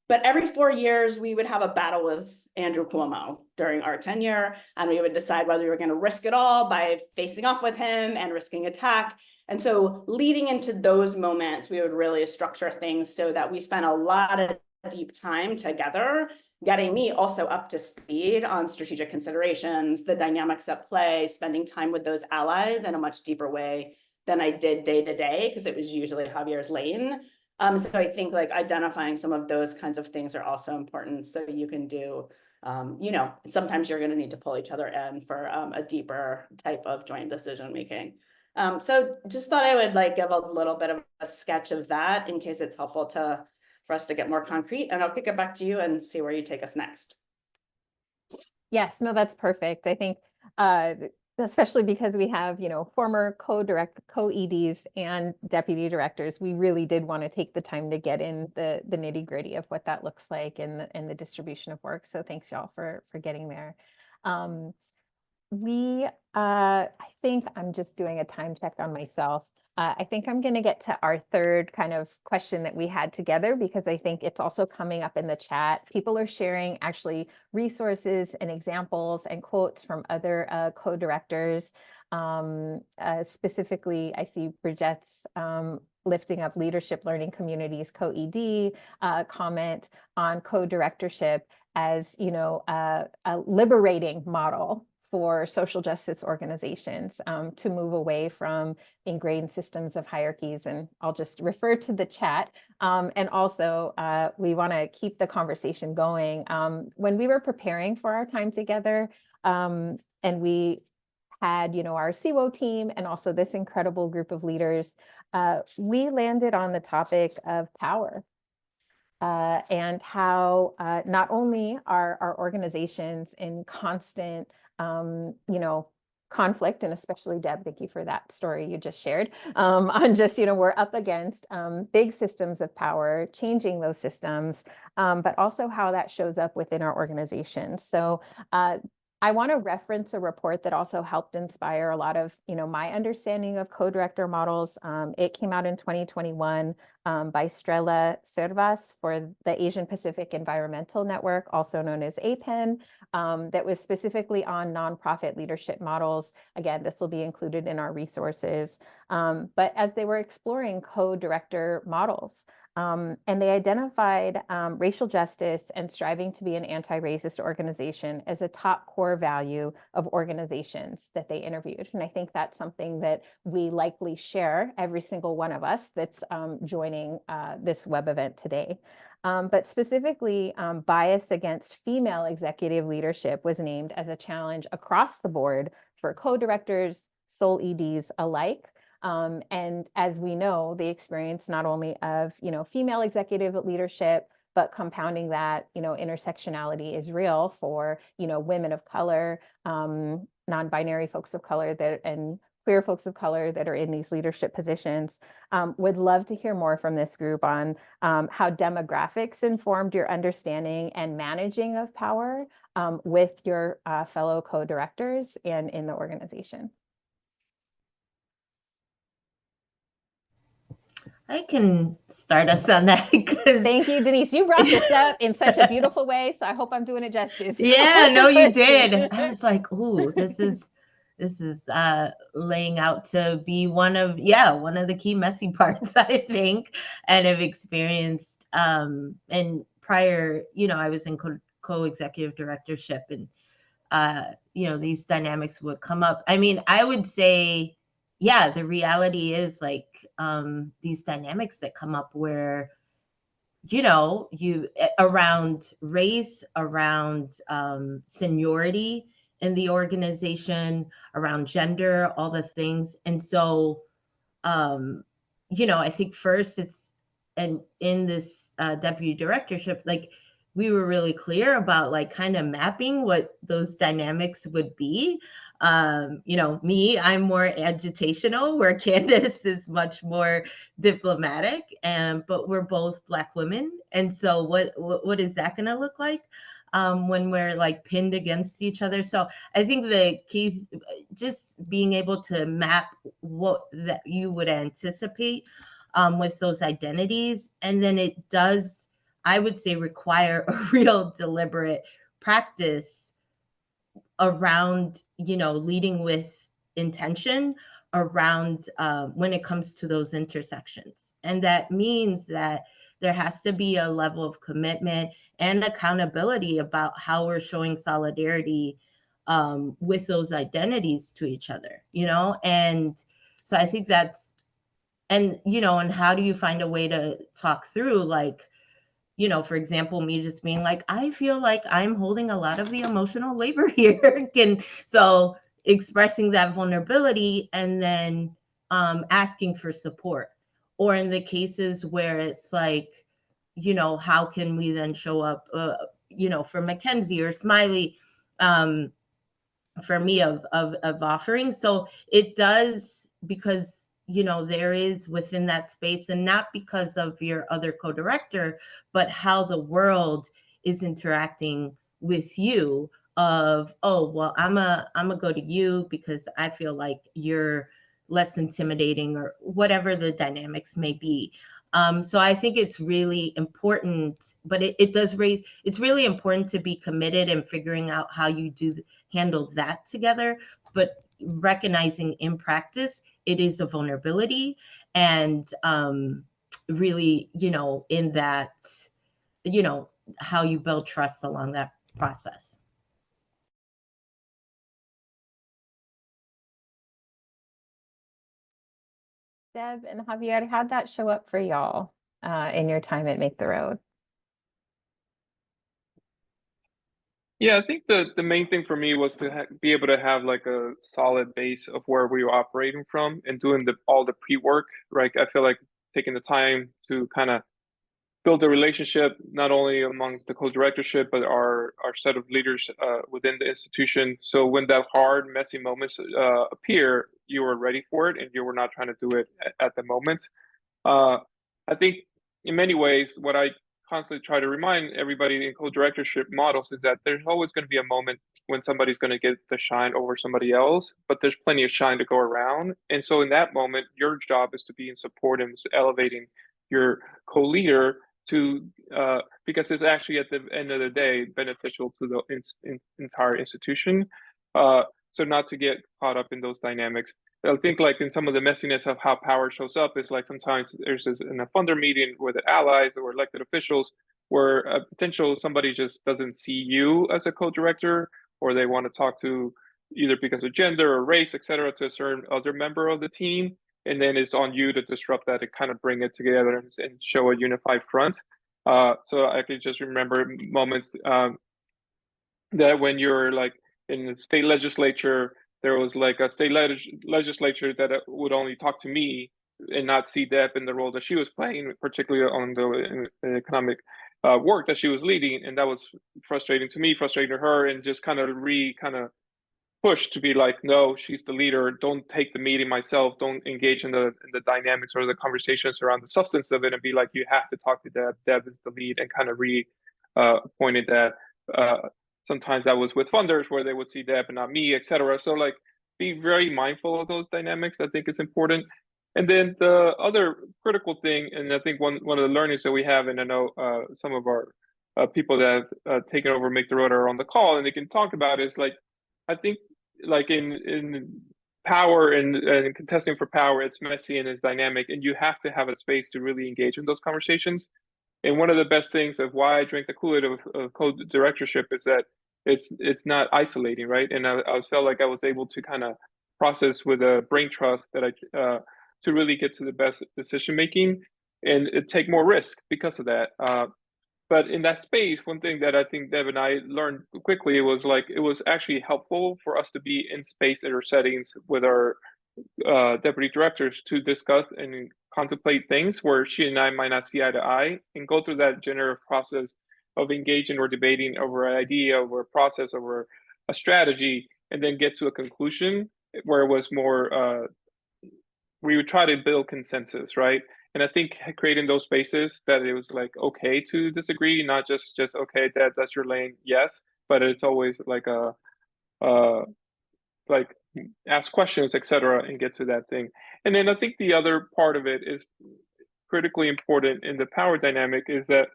But every 4 years, we would have a battle with Andrew Cuomo during our tenure, and we would decide whether we were going to risk it all by facing off with him and risking attack. And so leading into those moments, we would really structure things so that we spent a lot of deep time together, getting me also up to speed on strategic considerations, the dynamics at play, spending time with those allies in a much deeper way than I did day to day, because it was usually Javier's lane. So I think like identifying some of those kinds of things are also important. So you can do, sometimes you're going to need to pull each other in for a deeper type of joint decision making. So just thought I would like give a little bit of a sketch of that in case it's helpful for us to get more concrete, and I'll kick it back to you and see where you take us next. Yes, no, that's perfect. I think, especially because we have, former co-EDs and deputy directors, we really did want to take the time to get in the nitty gritty of what that looks like and the distribution of work. So thanks y'all for getting there. I think I'm just doing a time check on myself. I think I'm going to get to our third kind of question that we had together, because I think it's also coming up in the chat. People are sharing actually resources and examples and quotes from other co-directors. Specifically, I see Bridget's lifting up leadership learning communities, co-ED, comment on co-directorship as, a liberating model for social justice organizations to move away from ingrained systems of hierarchies. And I'll just refer to the chat. And also, we want to keep the conversation going. When we were preparing for our time together, and we had, our CIWO team and also this incredible group of leaders, we landed on the topic of power. And how not only are our organizations in constant conflict, and especially Deb, thank you for that story you just shared, on just, we're up against big systems of power, changing those systems, but also how that shows up within our organizations. So I want to reference a report that also helped inspire a lot of, my understanding of co-director models. It came out in 2021 by Strela Servas for the Asian Pacific Environmental Network, also known as APEN, that was specifically on nonprofit leadership models. Again, this will be included in our resources. But as they were exploring co-director models, and they identified racial justice and striving to be an anti-racist organization as a top core value of organizations that they interviewed. And I think that's something that we likely share, every single one of us that's joining this web event today. But specifically, bias against female executive leadership was named as a challenge across the board for co-directors, sole EDs alike. And as we know, the experience not only of, female executive leadership, but compounding that, intersectionality is real for, women of color, non-binary folks of color and queer folks of color that are in these leadership positions. Would love to hear more from this group on how demographics informed your understanding and managing of power with your fellow co-directors and in the organization. I can start us on that because thank you, Denise. You brought this up in such a beautiful way, so I hope I'm doing it justice. Yeah, no, you did. I was like, ooh, this is laying out to be one of the key messy parts, I think, and have experienced. And prior, I was in co-executive directorship, and these dynamics would come up. I mean, I would say yeah, the reality is like these dynamics that come up where, you know, around race, around seniority in the organization, around gender, all the things. And so, you know, I think first it's, and in this deputy directorship, like we were really clear about like kind of mapping what those dynamics would be. You know, me, I'm more agitational, where Candace is much more diplomatic, and but we're both Black women. And so what is that going to look like when we're like pinned against each other? So I think the key, just being able to map what that you would anticipate with those identities. And then it does, I would say, require a real deliberate practice around, you know, leading with intention around when it comes to those intersections. And that means that there has to be a level of commitment and accountability about how we're showing solidarity with those identities to each other, you know? And so I think that's, and, you know, and how do you find a way to talk through, like, you know, for example, me just being like, I feel like I'm holding a lot of the emotional labor here. And so expressing that vulnerability and then asking for support. Or in the cases where it's like, you know, how can we then show up, you know, for Mackenzie or Smiley, for me of offering. So it does, because, you know, there is within that space, and not because of your other co-director, but how the world is interacting with you of, oh, well, I'm a go to you because I feel like you're less intimidating, or whatever the dynamics may be. So I think it's really important, but it does raise, it's really important to be committed in figuring out how you do handle that together, but recognizing in practice, it is a vulnerability. And really, you know, in that, you know, how you build trust along that process. Deb and Javier, how'd that show up for y'all in your time at Make the Road? Yeah, I think the main thing for me was to be able to have like a solid base of where we were operating from and doing all the pre-work, right? I feel like taking the time to kind of build a relationship not only amongst the co-directorship but our set of leaders within the institution. So when that hard, messy moments appear, you were ready for it and you were not trying to do it at the moment. I think in many ways, what I constantly try to remind everybody in co-directorship models is that there's always going to be a moment when somebody's going to get the shine over somebody else, but there's plenty of shine to go around. And so in that moment, your job is to be in support and elevating your co-leader to because it's actually at the end of the day beneficial to the entire institution. So not to get caught up in those dynamics. I think like in some of the messiness of how power shows up is like sometimes there's this in a funder meeting with the allies or elected officials where a potential somebody just doesn't see you as a co-director, or they want to talk to either because of gender or race, et cetera, to a certain other member of the team. And then it's on you to disrupt that and kind of bring it together and show a unified front. So I could just remember moments that when you're like in the state legislature, there was like a state legislature that would only talk to me and not see Deb in the role that she was playing, particularly on the economic work that she was leading. And that was frustrating to me, frustrating to her, and just kind of push to be like, no, she's the leader. Don't take the meeting myself. Don't engage in the dynamics or the conversations around the substance of it, and be like, you have to talk to Deb. Deb is the lead, and kind of pointed that. Sometimes that was with funders where they would see Deb and not me, et cetera. So like, be very mindful of those dynamics. I think is important. And then the other critical thing, and I think one of the learnings that we have, and I know some of our people that have taken over Make the Road are on the call, and they can talk about is like, I think like in power and contesting for power, it's messy and it's dynamic, and you have to have a space to really engage in those conversations. And one of the best things of why I drink the Kool-Aid of co-directorship is that it's not isolating, right? And I felt like I was able to kind of process with a brain trust that to really get to the best decision making and take more risk because of that. But in that space, one thing that I think Deb and I learned quickly was like it was actually helpful for us to be in space or settings with our deputy directors to discuss and contemplate things where she and I might not see eye to eye, and go through that generative process of engaging or debating over an idea, over a process, over a strategy, and then get to a conclusion where it was more, we would try to build consensus, right? And I think creating those spaces that it was like okay to disagree, not just okay, that's your lane, yes, but it's always like like ask questions, etc., and get to that thing. And then I think the other part of it is critically important in the power dynamic is that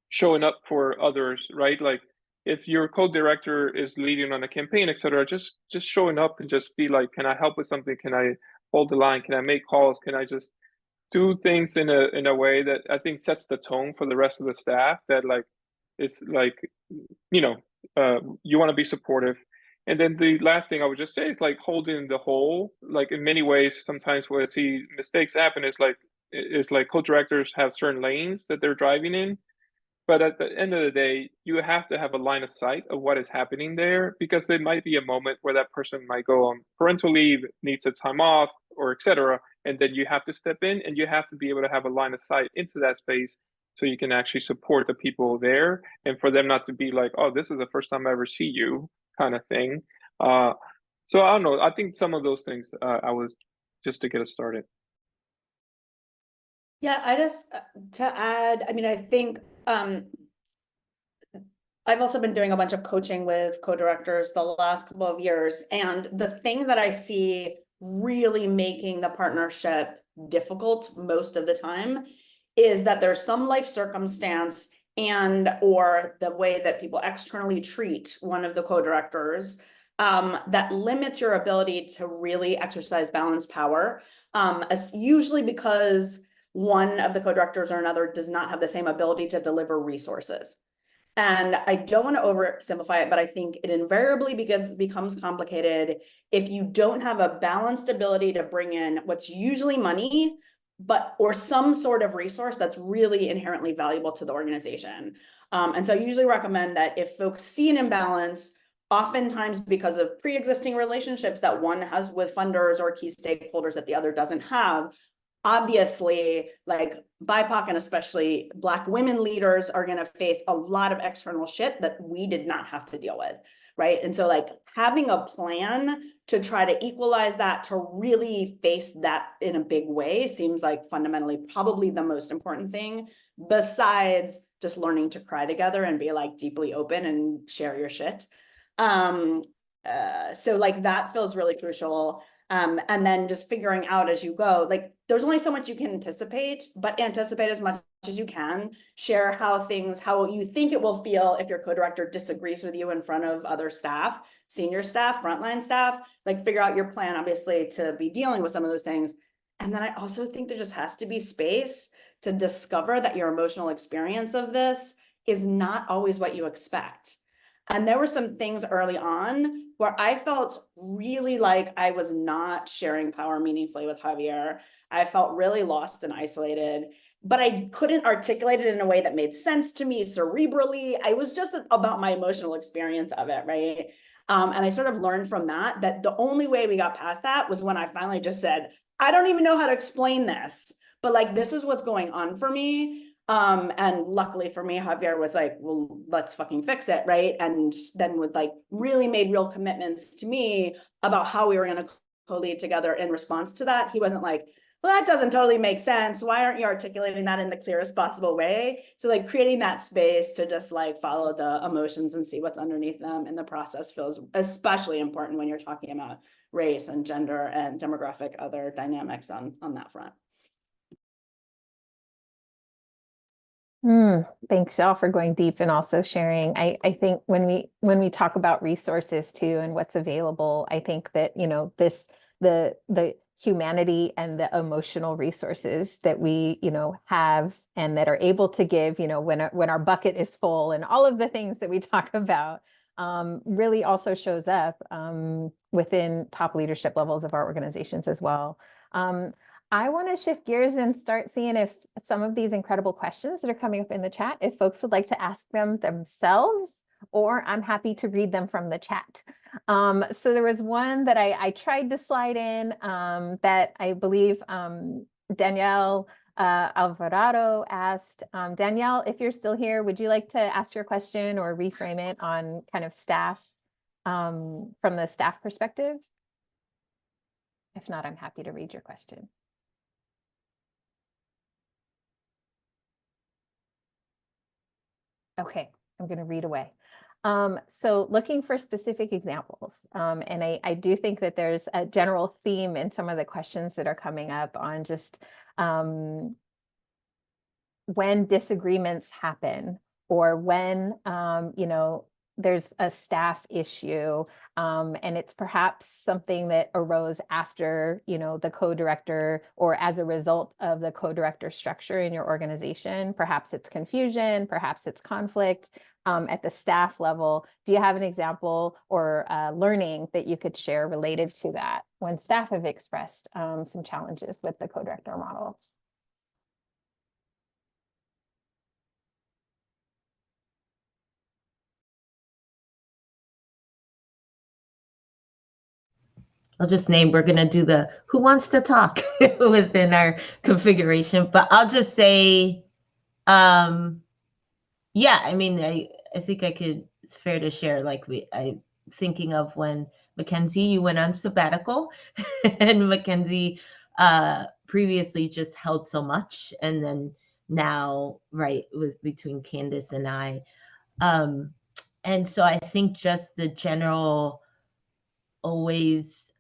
showing up for others, right? Like if your co-director is leading on a campaign, etc., just showing up and just be like, can I help with something? Can I hold the line? Can I make calls? Can I just do things in a way that I think sets the tone for the rest of the staff, that like it's like, you know, you want to be supportive. And then the last thing I would just say is like holding the whole, like in many ways, sometimes where I see mistakes happen is like co-directors have certain lanes that they're driving in. But at the end of the day, you have to have a line of sight of what is happening there, because there might be a moment where that person might go on parental leave, needs a time off, or etc. And then you have to step in and you have to be able to have a line of sight into that space so you can actually support the people there, and for them not to be like, oh, this is the first time I ever see you kind of thing. So I don't know. I think some of those things I was just to get us started. Yeah, I just to add, I mean, I think I've also been doing a bunch of coaching with co-directors the last couple of years, and the thing that I see really making the partnership difficult most of the time is that there's some life circumstance and or the way that people externally treat one of the co-directors that limits your ability to really exercise balanced power, usually because one of the co-directors or another does not have the same ability to deliver resources. And I don't want to oversimplify it, but I think it invariably becomes complicated if you don't have a balanced ability to bring in what's usually money, or some sort of resource that's really inherently valuable to the organization. And so I usually recommend that if folks see an imbalance, oftentimes because of pre-existing relationships that one has with funders or key stakeholders that the other doesn't have, obviously, like BIPOC and especially Black women leaders are going to face a lot of external shit that we did not have to deal with, right? And so like having a plan to try to equalize that, to really face that in a big way seems like fundamentally probably the most important thing, besides just learning to cry together and be like deeply open and share your shit. So like that feels really crucial. And then just figuring out as you go, like there's only so much you can anticipate, but anticipate as much as you can. Share how you think it will feel if your co-director disagrees with you in front of other staff, senior staff, frontline staff, like figure out your plan, obviously, to be dealing with some of those things. And then I also think there just has to be space to discover that your emotional experience of this is not always what you expect. And there were some things early on where I felt really like I was not sharing power meaningfully with Javier. I felt really lost and isolated, but I couldn't articulate it in a way that made sense to me cerebrally. I was just about my emotional experience of it, right? And I sort of learned from that the only way we got past that was when I finally just said, I don't even know how to explain this, but like, this is what's going on for me. And luckily for me, Javier was like, well, let's fucking fix it, right? And then would like really made real commitments to me about how we were going to co-lead together in response to that. He wasn't like, well, that doesn't totally make sense. Why aren't you articulating that in the clearest possible way? So like creating that space to just like follow the emotions and see what's underneath them in the process feels especially important when you're talking about race and gender and demographic other dynamics on that front. Thanks, y'all, for going deep and also sharing. I think when we talk about resources too and what's available, I think that, you know, the humanity and the emotional resources that we, you know, have and that are able to give, you know, when our bucket is full and all of the things that we talk about, really also shows up within top leadership levels of our organizations as well. I want to shift gears and start seeing if some of these incredible questions that are coming up in the chat, if folks would like to ask them themselves, or I'm happy to read them from the chat. So there was one that I tried to slide in that I believe Danielle Alvarado asked. Danielle, if you're still here, would you like to ask your question or reframe it on kind of staff, from the staff perspective? If not, I'm happy to read your question. Okay, I'm going to read away. So looking for specific examples, and I do think that there's a general theme in some of the questions that are coming up on just when disagreements happen, or when there's a staff issue, and it's perhaps something that arose after the co-director, or as a result of the co-director structure in your organization. Perhaps it's confusion, perhaps it's conflict at the staff level. Do you have an example or learning that you could share related to that when staff have expressed some challenges with the co-director model? I'll just name, we're going to do the who wants to talk within our configuration, but I'll just say, yeah, I mean, I think it's fair to share, like I thinking of when Mackenzie, you went on sabbatical and Mackenzie previously just held so much. And then now, right, with between Candace and I. And so I think just the general always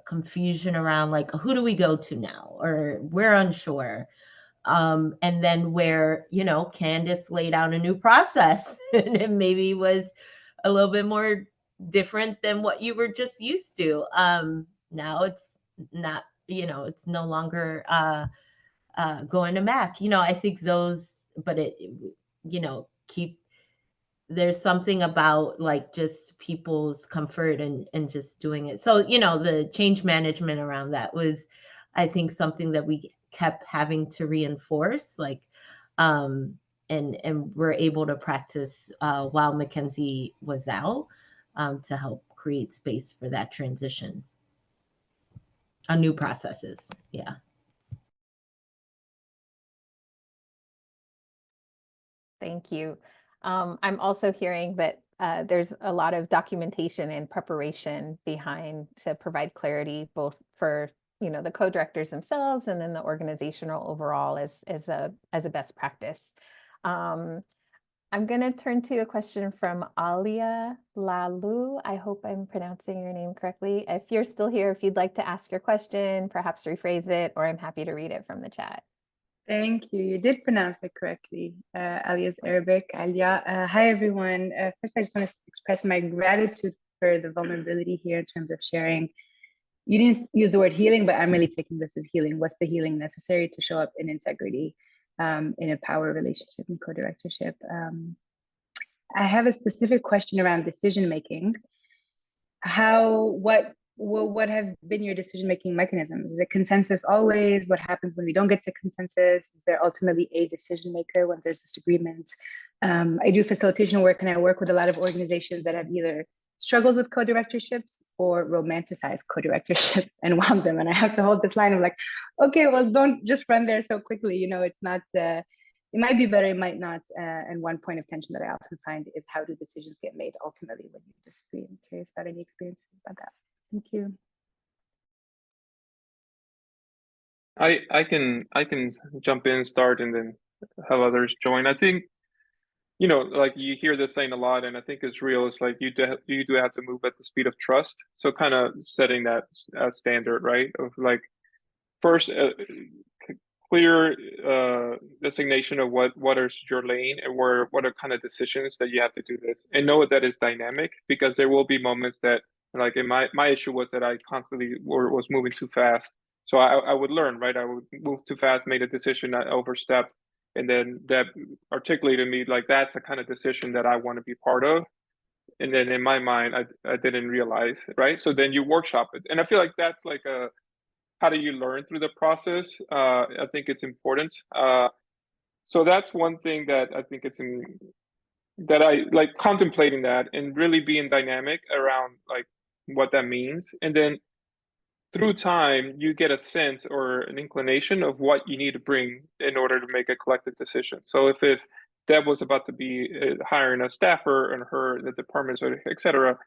confusion around like, who do we go to now? Or we're unsure. And then where, Candace laid out a new process and it maybe was a little bit more different than what you were just used to. Now it's not, it's no longer going to Mac. I think those, but there's something about like just people's comfort and just doing it. So, the change management around that was, I think, something that we kept having to reinforce, like, and we're able to practice while Mackenzie was out to help create space for that transition on new processes. Yeah. Thank you. I'm also hearing that there's a lot of documentation and preparation behind to provide clarity, both for the co-directors themselves and then the organizational overall as a best practice. I'm going to turn to a question from Alia Lalu. I hope I'm pronouncing your name correctly. If you're still here, if you'd like to ask your question, perhaps rephrase it, or I'm happy to read it from the chat. Thank you. You did pronounce it correctly. Alia's Arabic, Alia. Hi, everyone. First, I just want to express my gratitude for the vulnerability here in terms of sharing. You didn't use the word healing, but I'm really taking this as healing. What's the healing necessary to show up in integrity, in a power relationship and co-directorship? I have a specific question around decision-making. What have been your decision-making mechanisms? Is it consensus always? What happens when we don't get to consensus? Is there ultimately a decision maker when there's disagreement? I do facilitation work, and I work with a lot of organizations that have either struggled with co-directorships or romanticized co-directorships and want them. And I have to hold this line of like, okay, well, don't just run there so quickly. It's not, it might be better, it might not. And one point of tension that I often find is how do decisions get made ultimately when you disagree? I'm curious about any experiences about that. Thank you. I can jump in, start, and then have others join. I think, like you hear this saying a lot, and I think it's real. It's like you do have to move at the speed of trust. So kind of setting that standard, right? Of like first clear designation of what is your lane and what are kind of decisions that you have to do this, and know that is dynamic, because there will be moments that, like in my issue was that I constantly was moving too fast. So I would learn, right? I would move too fast, made a decision, I overstepped, and then Deb articulated me like that's the kind of decision that I want to be part of. And then in my mind, I didn't realize, right? So then you workshop it. And I feel like that's like how do you learn through the process? I think it's important. So that's one thing that I think that I like contemplating that and really being dynamic around like what that means. And then through time, you get a sense or an inclination of what you need to bring in order to make a collective decision. So if Deb was about to be hiring a staffer and the departments, et cetera,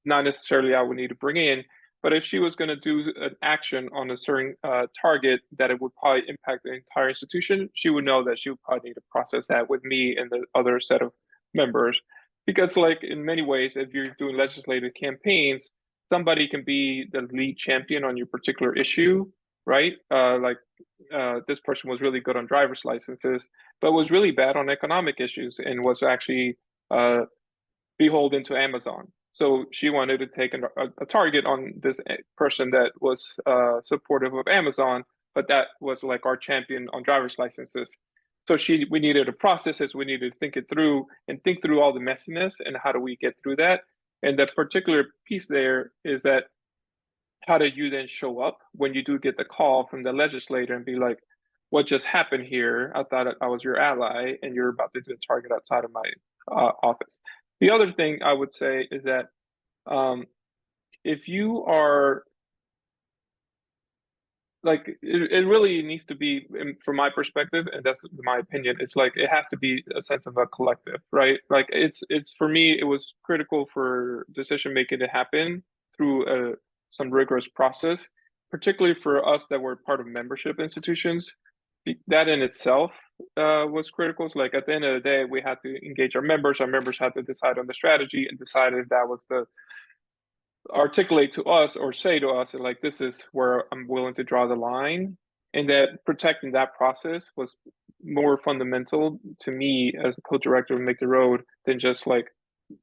not necessarily I would need to bring in, but if she was going to do an action on a certain target that it would probably impact the entire institution, she would know that she would probably need to process that with me and the other set of members. Because like in many ways, if you're doing legislative campaigns, somebody can be the lead champion on your particular issue, right? This person was really good on driver's licenses, but was really bad on economic issues and was actually beholden to Amazon. So she wanted to take a target on this person that was supportive of Amazon, but that was like our champion on driver's licenses. So we needed to process this, we needed to think it through and think through all the messiness and how do we get through that. And the particular piece there is that how do you then show up when you do get the call from the legislator and be like, what just happened here? I thought I was your ally and you're about to do a target outside of my office. The other thing I would say is that if you are like, it really needs to be, from my perspective, and that's my opinion, it's like it has to be a sense of a collective, right? Like it's for me, it was critical for decision making to happen through some rigorous process, particularly for us that were part of membership institutions. That in itself was critical. So like at the end of the day, we had to engage our members. Our members had to decide on the strategy and decide if that was articulate to us or say to us like, this is where I'm willing to draw the line. And that protecting that process was more fundamental to me as a co-director of Make the Road than just like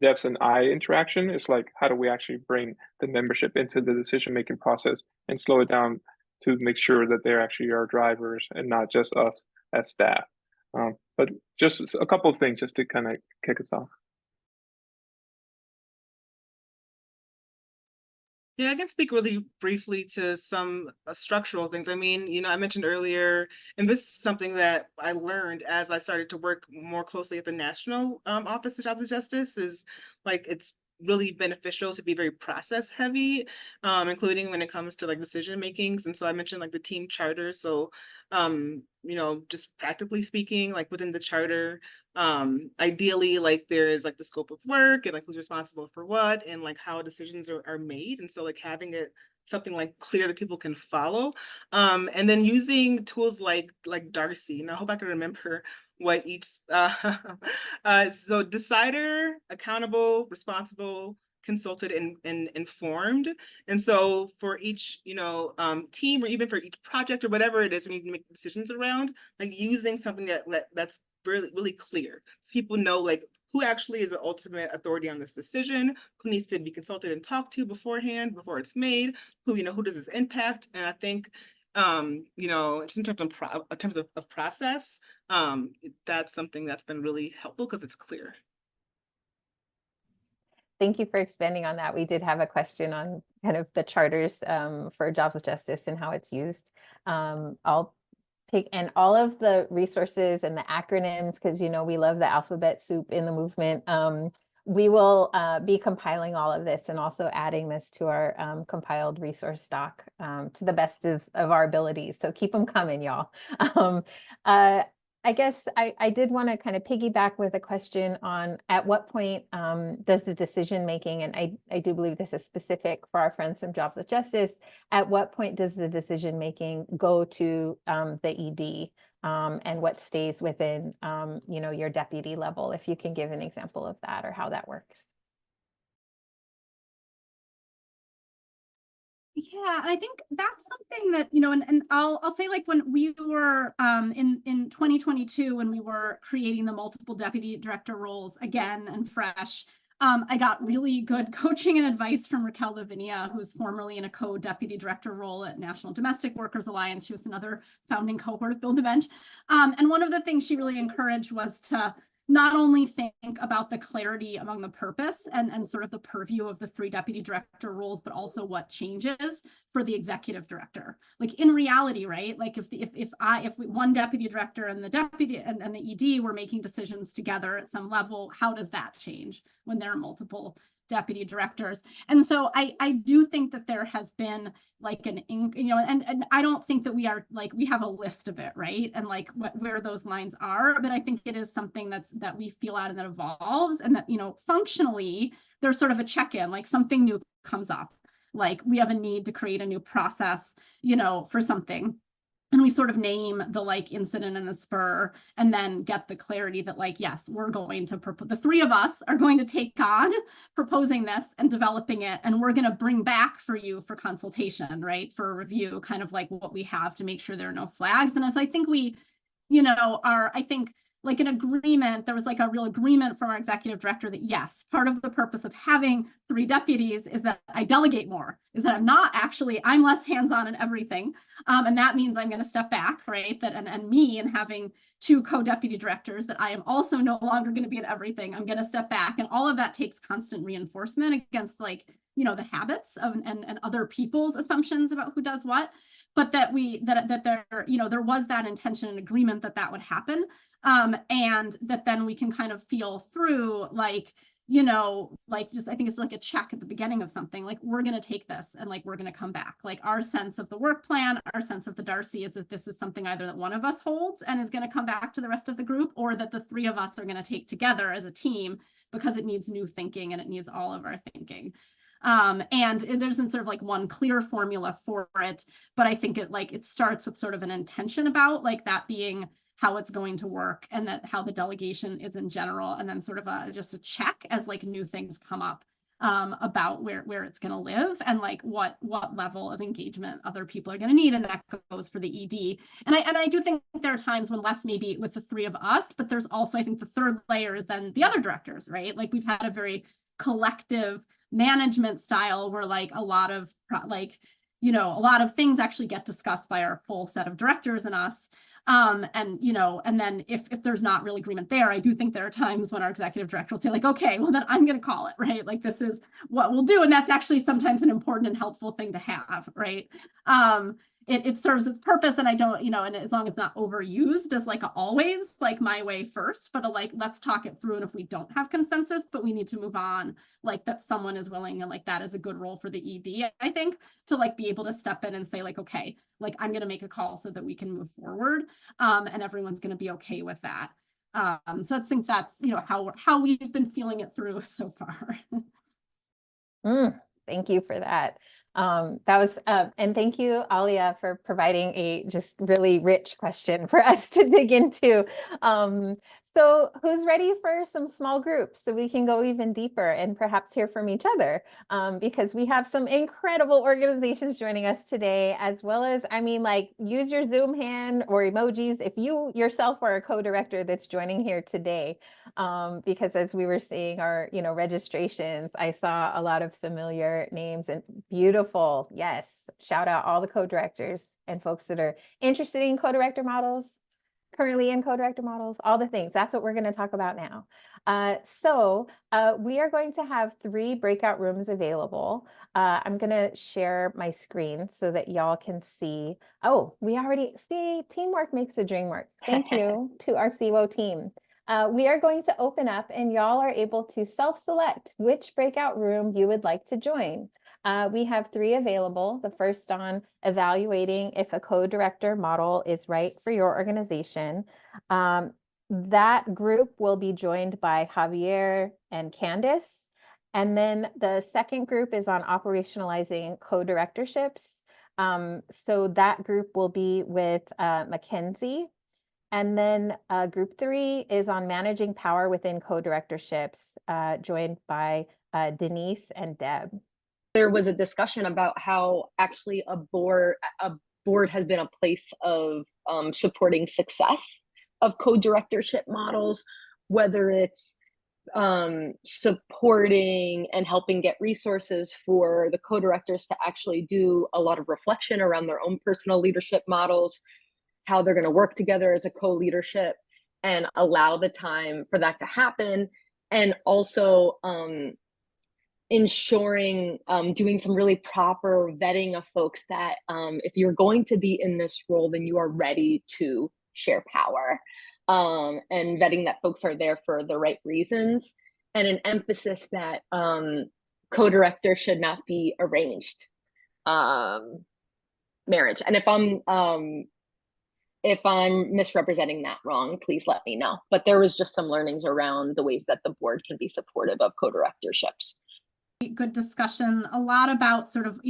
Debs and I interaction. It's like, how do we actually bring the membership into the decision-making process and slow it down to make sure that they're actually our drivers and not just us as staff. But just a couple of things just to kind of kick us off. Yeah, I can speak really briefly to some structural things. I mean, I mentioned earlier, and this is something that I learned as I started to work more closely at the National Office of Jobs and Justice, is like it's really beneficial to be very process heavy, including when it comes to like decision makings. And so I mentioned like the team charter. So, just practically speaking, like within the charter, ideally, like there is like the scope of work and like who's responsible for what and like how decisions are made. And so like having it something like clear that people can follow. And then using tools like Darcy. And I hope I can remember what each so decider, accountable, responsible, consulted, and informed. And so for each team or even for each project or whatever it is we need to make decisions around, like using something that's really clear so people know like who actually is the ultimate authority on this decision, who needs to be consulted and talked to beforehand before it's made, who does this impact. And I think just in terms of process, that's something that's been really helpful because it's clear. Thank you for expanding on that. We did have a question on kind of the charters for Jobs with Justice and how it's used. I'll take and all of the resources and the acronyms, because we love the alphabet soup in the movement. We will be compiling all of this and also adding this to our compiled resource stock to the best of our abilities. So keep them coming, y'all. I guess I did want to kind of piggyback with a question on at what point does the decision making, and I do believe this is specific for our friends from Jobs with Justice, at what point does the decision making go to the ED and what stays within your deputy level? If you can give an example of that or how that works. Yeah, and I think that's something that, and I'll say like when we were in 2022, when we were creating the multiple deputy director roles again and fresh, I got really good coaching and advice from Raquel Lavinia, who was formerly in a co-deputy director role at National Domestic Workers Alliance. She was another founding cohort of Build the Bench. And one of the things she really encouraged was to not only think about the clarity among the purpose and sort of the purview of the 3 deputy director roles, but also what changes for the executive director. Like in reality, right? Like if one deputy director and the deputy and the ED were making decisions together at some level, how does that change when there are multiple deputy directors? And so I do think that there has been like and I don't think that we have a list of it, right? And like where those lines are, but I think it is something that we feel out and that evolves, and that, functionally there's sort of a check-in, like something new comes up, like we have a need to create a new process, for something. And we sort of name the like incident and the spur, and then get the clarity that like, yes, we're going to the 3 of us are going to take on proposing this and developing it. And we're going to bring back for you for consultation, right? For a review, kind of like what we have to make sure there are no flags. And so I think we, I think like an agreement, there was like a real agreement from our executive director that yes, part of the purpose of having 3 deputies is that I delegate more, is that I'm less hands-on in everything. And that means I'm going to step back, right? And having 2 co-deputy directors, that I am also no longer going to be in everything. I'm going to step back. And all of that takes constant reinforcement against like, the habits of and other people's assumptions about who does what. But that there was that intention and agreement that would happen. And that then we can kind of feel through like, I think it's like a check at the beginning of something, like we're going to take this and like, we're going to come back. Like our sense of the work plan, our sense of the Darcy is that this is something either that one of us holds and is going to come back to the rest of the group, or that the 3 of us are going to take together as a team, because it needs new thinking and it needs all of our thinking. And there isn't sort of like one clear formula for it, but I think it starts with sort of an intention about like that being how it's going to work, and that how the delegation is in general, and then sort of just a check as like new things come up about where it's going to live, and like what level of engagement other people are going to need. And that goes for the ED. And I do think there are times when less maybe with the 3 of us, but there's also, I think, the third layer is then the other directors, right? Like we've had a very collective management style where like a lot of things actually get discussed by our full set of directors and us. And then if there's not real agreement there, I do think there are times when our executive director will say like, okay, well then I'm going to call it, right? Like this is what we'll do. And that's actually sometimes an important and helpful thing to have, right? It serves its purpose, and I don't, and as long as it's not overused as like always, like my way first, but like, let's talk it through. And if we don't have consensus, but we need to move on, like that someone is willing, and like that is a good role for the ED, I think, to like be able to step in and say like, okay, like I'm going to make a call so that we can move forward. And everyone's going to be okay with that. So I think that's, how we've been feeling it through so far. Thank you for that. That was, and thank you, Alia, for providing a just really rich question for us to dig into. So who's ready for some small groups so we can go even deeper and perhaps hear from each other? Because we have some incredible organizations joining us today, as well as, like use your Zoom hand or emojis if you yourself are a co-director that's joining here today. Because as we were seeing our, registrations, I saw a lot of familiar names and beautiful. Yes. Shout out all the co-directors and folks that are interested in co-director models, currently in co-director models, all the things. That's what we're going to talk about now. So we are going to have 3 breakout rooms available. I'm going to share my screen so that y'all can see. Oh, we already see teamwork makes the dream work. Thank you to our CIWO team. We are going to open up, and y'all are able to self-select which breakout room you would like to join. We have 3 available. The first on evaluating if a co-director model is right for your organization. That group will be joined by Javier and Candice. And then the second group is on operationalizing co-directorships. So that group will be with Mackenzie. And then group 3 is on managing power within co-directorships, joined by Denise and Deb. There was a discussion about how actually a board has been a place of supporting success of co-directorship models, whether it's supporting and helping get resources for the co-directors to actually do a lot of reflection around their own personal leadership models, how they're going to work together as a co-leadership, and allow the time for that to happen. And also ensuring doing some really proper vetting of folks that if you're going to be in this role, then you are ready to share power, and vetting that folks are there for the right reasons, and an emphasis that co-director should not be arranged marriage. And if I'm misrepresenting that wrong, please let me know. But there was just some learnings around the ways that the board can be supportive of co-directorships. Good discussion, a lot about sort of,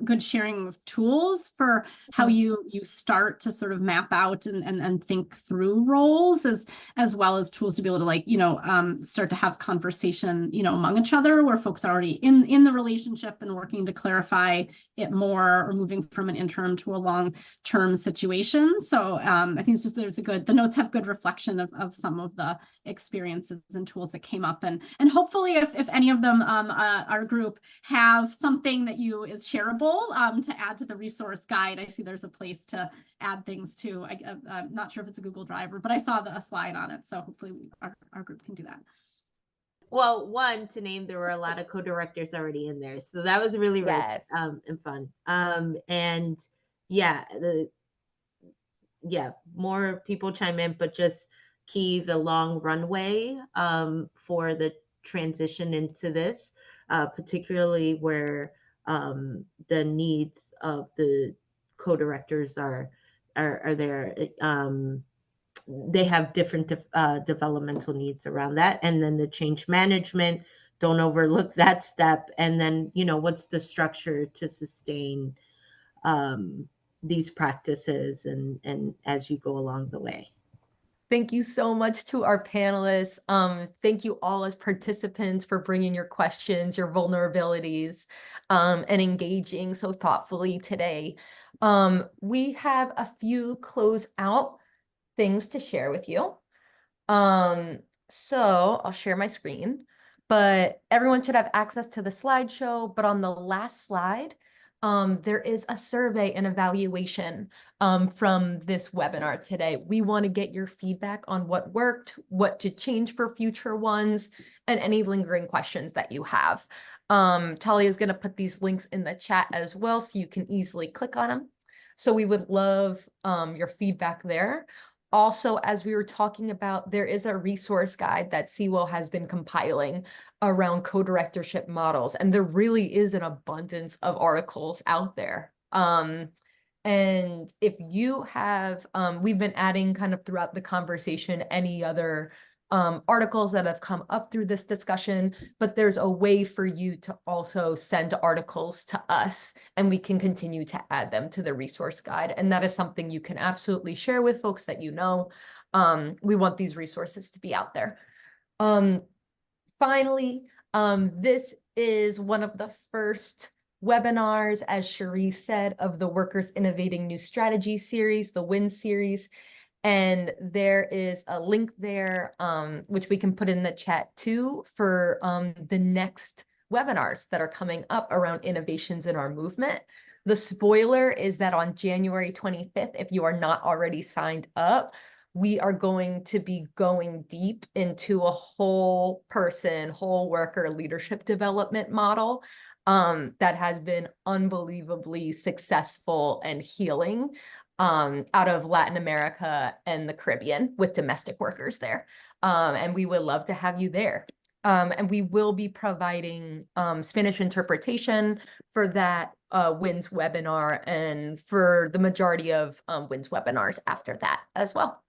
good sharing of tools for how you start to sort of map out and think through roles, as well as tools to be able to start to have conversation, among each other, where folks are already in the relationship and working to clarify it more, or moving from an interim to a long-term situation. So I think the notes have good reflection of some of the experiences and tools that came up, and hopefully if any of them our group have something that is shareable to add to the resource guide. I see there's a place to add things to. I'm not sure if it's a Google Drive, but I saw a slide on it, so hopefully our group can do that. Well, one, to name, there were a lot of co-directors already in there, so that was really rich and fun. And more people chime in, but just key the long runway for the transition into this, particularly where the needs of the co-directors are there. They have different developmental needs around that. And then the change management, don't overlook that step. And then, what's the structure to sustain these practices and as you go along the way. Thank you so much to our panelists. Thank you all as participants for bringing your questions, your vulnerabilities, and engaging so thoughtfully today. We have a few close out things to share with you. So I'll share my screen, but everyone should have access to the slideshow. But on the last slide, there is a survey and evaluation from this webinar today. We want to get your feedback on what worked, what to change for future ones, and any lingering questions that you have. Talia is going to put these links in the chat as well, so you can easily click on them. So we would love your feedback there. Also, as we were talking about, there is a resource guide that CIWO has been compiling around co-directorship models, and there really is an abundance of articles out there. And if you have, we've been adding kind of throughout the conversation any other articles that have come up through this discussion, but there's a way for you to also send articles to us, and we can continue to add them to the resource guide. And that is something you can absolutely share with folks that you know. We want these resources to be out there. Finally, this is one of the first webinars, as Cherie said, of the Workers Innovating New Strategies series, the WIN series. And there is a link there, which we can put in the chat too, for the next webinars that are coming up around innovations in our movement. The spoiler is that on January 25th, if you are not already signed up, we are going to be going deep into a whole person, whole worker leadership development model that has been unbelievably successful and healing out of Latin America and the Caribbean with domestic workers there. And we would love to have you there. And we will be providing Spanish interpretation for that WINS webinar and for the majority of WINS webinars after that as well.